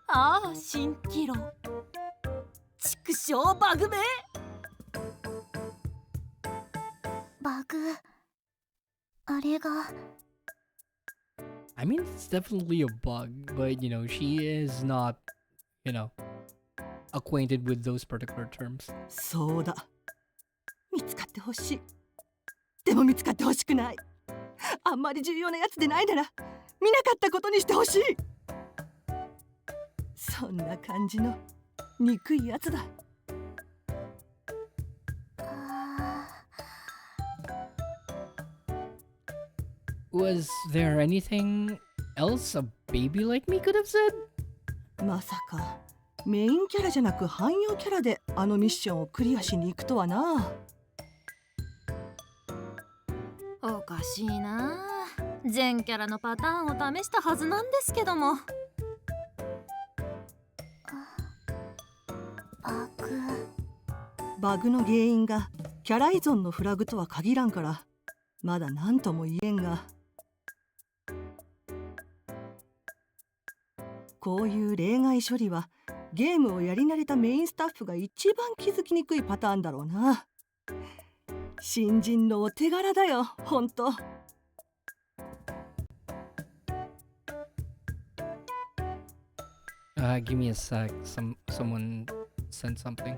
ああ、蜃気楼。畜生バグめ。バグ、あれが I mean, it's definitely a bug, but you know, she is not, you know, acquainted with those particular terms. そうだ、見つかってほしい。でも見つかってほしくない。あんまり重要なやつでないなら見なかったことにしてほしい。そんな感じの憎いやつだ。Was there anything else a baby like me could have said? まさかメインキャラじゃなく汎用キャラであのミッションをクリアしに行くとはな。おかしいな。全キャラのパターンを試したはずなんですけども。バグの原因がキャラ依存のフラグとは限らんからまだ何とも言えんが、こういう例外処理はゲームをやり慣れたメインスタッフが一番気づきにくいパターンだろうな。新人のお手柄だよ、ほんと。Give me a sec. Someone sent something.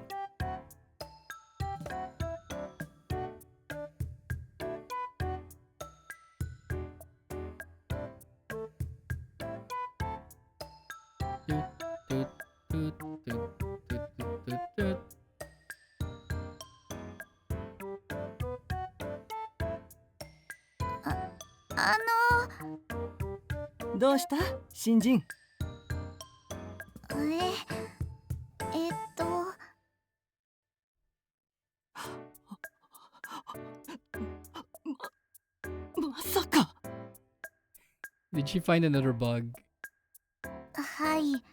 あどうした新人。のまさか。 Did she find another bug? はい、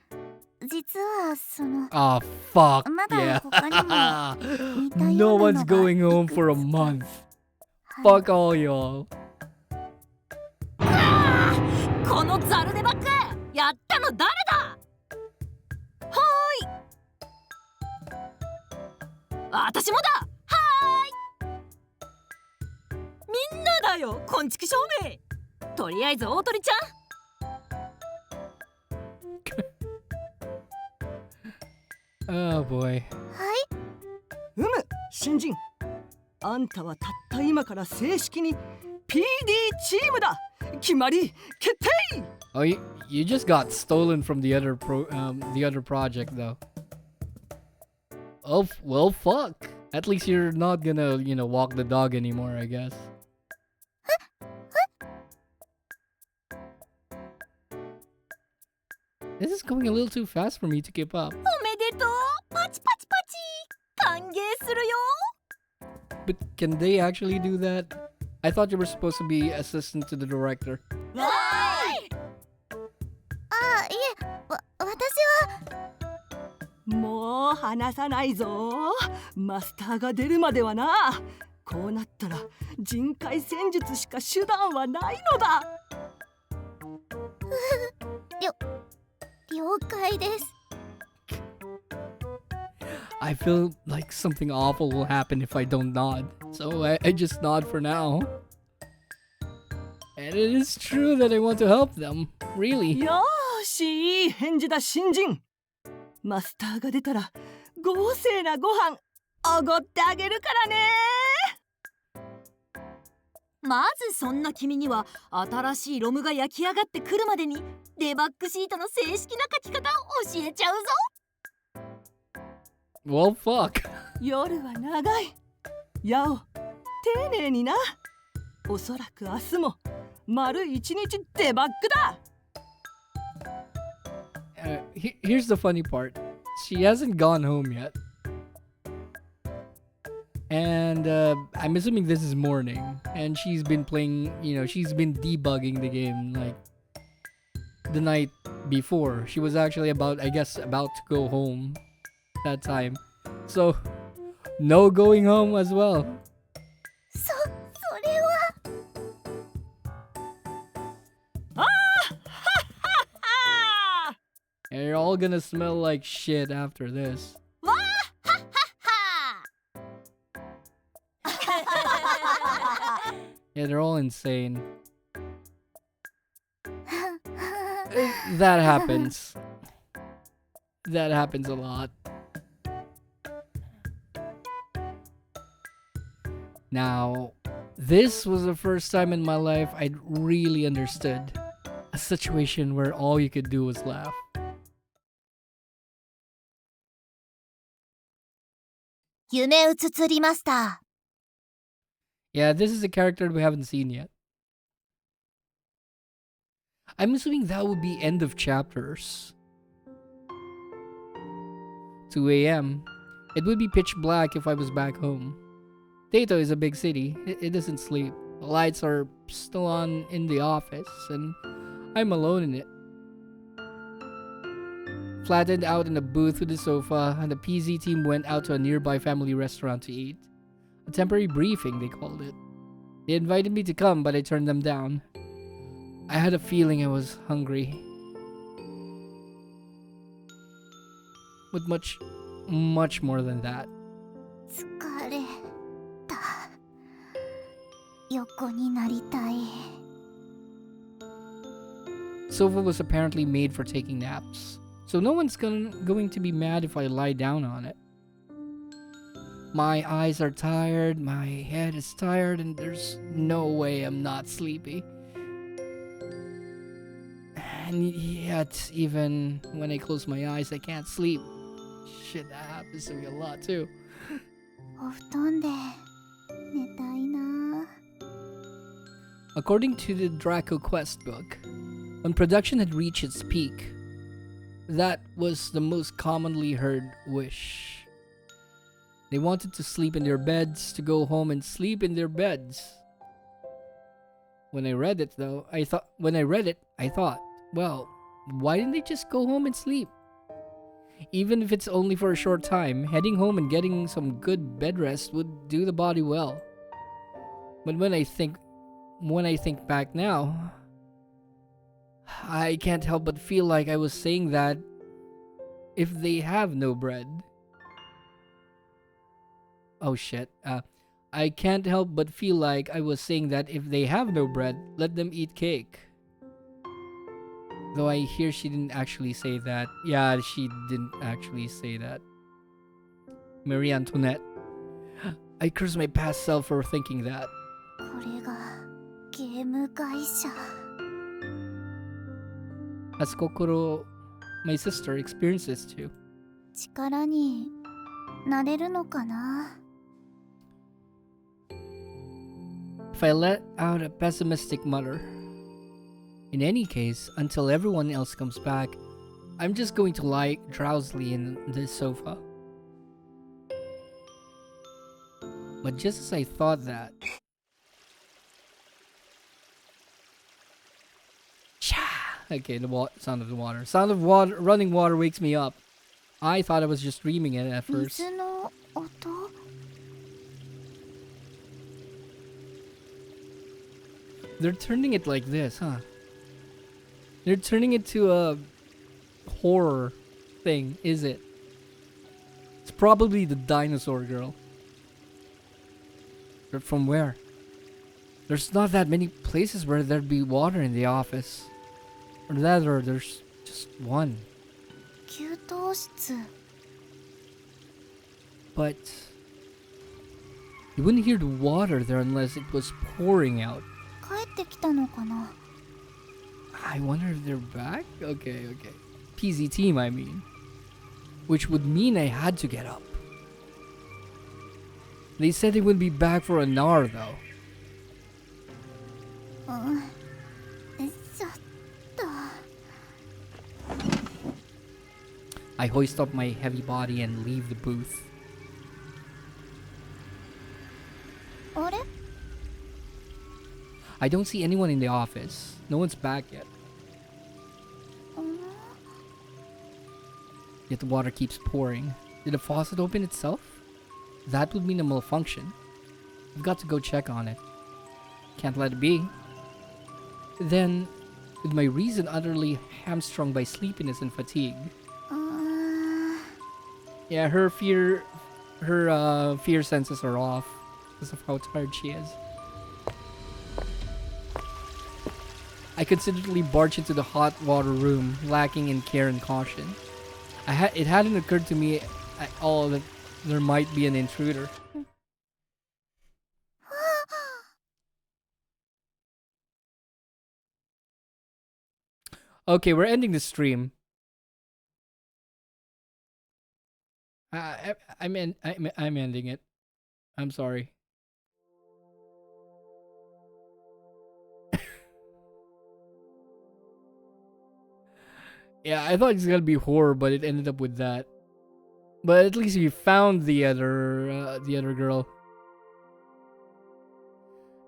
実はその Oh fuck. まだ Yeah. 他にも似たような No の one's が going い home く for a つか month. はい Fuck all y'all. このザルデバックやったの誰だ。はーい、私もだ。はーい、みんなだよ、こんちく証明。とりあえず大鳥ちゃん。Oh boy. はい、新人。あんたはたった今から正式に PD チームだ。決まり決定。 Oh, you just got stolen from the other project though. Oh well, fuck. At least you're not gonna, you know, walk the dog anymore, I guess. This is going a little too fast for me to keep up. おめでとう。パチパチパチ。歓 Can they actually do that? I thought you were supposed to be assistant to the director. あ、いえ、私は。もう離さないぞ。マスターが出るまではな。こうなったら人海戦術しか手段はないのだ。了解です。I feel like something awful will happen if I don't nod. So I just nod for now. And it is true that I want to help them. Really. よーし、いい返事だ新人。マスターが出たら豪勢なご飯おごってあげるからね。まずそんな君には新しいロムが焼き上がってくるまでにデバッグシートの正式な書き方を教えちゃうぞ。Well, fuck. 夜は長い。やお、丁寧にな。おそらく明日も丸一日デバッグだ。Here's the funny part. She hasn't gone home yet. And I'm assuming this is morning. And she's been playing, she's been debugging the game like the night before. She was actually about to go home that time. So, no going home as well. それは。And you're all gonna smell like shit after this. わーはっはっは Yeah, they're all insane. That happens. That happens a lot. Now, this was the first time in my life I'd really understood a situation where all you could do was laugh. YumeUtsustu Re Master. Yeah, this is a character we haven't seen yet. I'm assuming that would be end of chapters. 2 a.m. It would be pitch black if I was back home. Tato is a big city. It doesn't sleep. The lights are still on in the office, and I'm alone in it. Flattened out in a booth with a sofa, and the PZ team went out to a nearby family restaurant to eat. A temporary briefing, they called it. They invited me to come, but I turned them down. I had a feeling I was hungry. With much more than that. 疲れた。横になりたい。Sofa was apparently made for taking naps, so no one's going to be mad if I lie down on it. My eyes are tired, my head is tired, and there's no way I'm not sleepy. And yet, even when I close my eyes, I can't sleep. Shit, that happens to me a lot too. お布団で寝たいな。 According to the Draco Quest book, when production had reached its peak, that was the most commonly heard wish. They wanted to sleep in their beds, to go home and sleep in their beds. When I read it, I thought, well, why didn't they just go home and sleep? Even if it's only for a short time, heading home and getting some good bed rest would do the body well. But when I think back now, I can't help but feel like I was saying that if they have no bread. Oh shit. I can't help but feel like I was saying that if they have no bread, let them eat cake. Though I hear she didn't actually say that. Yeah, she didn't actually say that. Marie Antoinette. I curse my past self for thinking that. これがゲーム会社。 As Kokoro, my sister, experienced this too. 力になれるのかな。 If I let out a pessimistic mutter. In any case, until everyone else comes back, I'm just going to lie drowsily in this sofa. But just as I thought that... Okay, the sound of the water. Sound of water, running water wakes me up. I thought I was just dreaming it at first. 水の音 They're turning it like this, huh? They're turning it to a horror thing, is it? It's probably the dinosaur girl. But from where? There's not that many places where there'd be water in the office. Or that, or there's just one. 給湯室 But you wouldn't hear the water there unless it was pouring out. 帰ってきたのかな I wonder if they're back? Okay. PZ team, I mean. Which would mean I had to get up. They said they would be back for an hour though. ちょっと I hoist up my heavy body and leave the booth. あれ I don't see anyone in the office. No one's back yet. Yet the water keeps pouring. Did the faucet open itself? That would mean a malfunction. I've got to go check on it. Can't let it be. Then, with my reason utterly hamstrung by sleepiness and fatigue. Yeah, her fear senses are off because of how tired she is. I considerately barged into the hot water room, lacking in care and caution. It hadn't occurred to me at all that there might be an intruder. Okay, we're ending the stream. I'm ending it. I'm sorry. Yeah, I thought it was gonna be horror, but it ended up with that. But at least we found the other girl.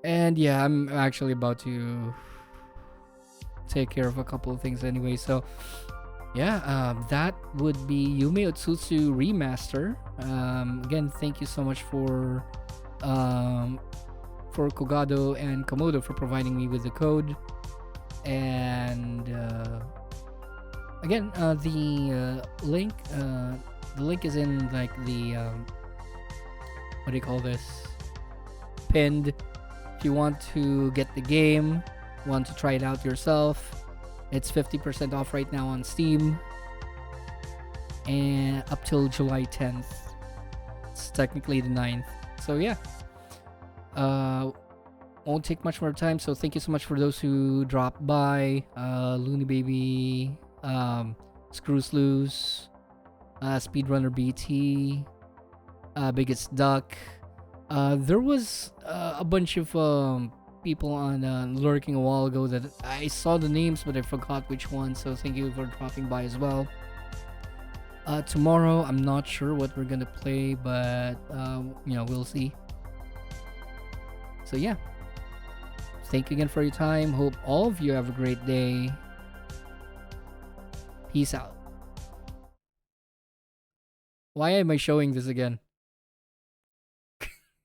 And yeah, I'm actually about to take care of a couple of things anyway. So yeah, that would be YumeUtsustu Remaster. Again, thank you so much for Kogado and Komodo for providing me with the code. And again, the link is in like the what do you call this? Pinned. If you want to get the game, want to try it out yourself, it's 50% off right now on Steam, and up till July 10th. It's technically the 9th. So yeah, won't take much more time. So thank you so much for those who dropped by. Looney Baby, Screws Loose, Speedrunner BT, Biggest Duck. There was a bunch of people on lurking a while ago that I saw the names, but I forgot which one. So thank you for dropping by as well. Tomorrow, I'm not sure what we're gonna play, but we'll see. So yeah, thank you again for your time. Hope all of you have a great day. Peace out. Why am I showing this again?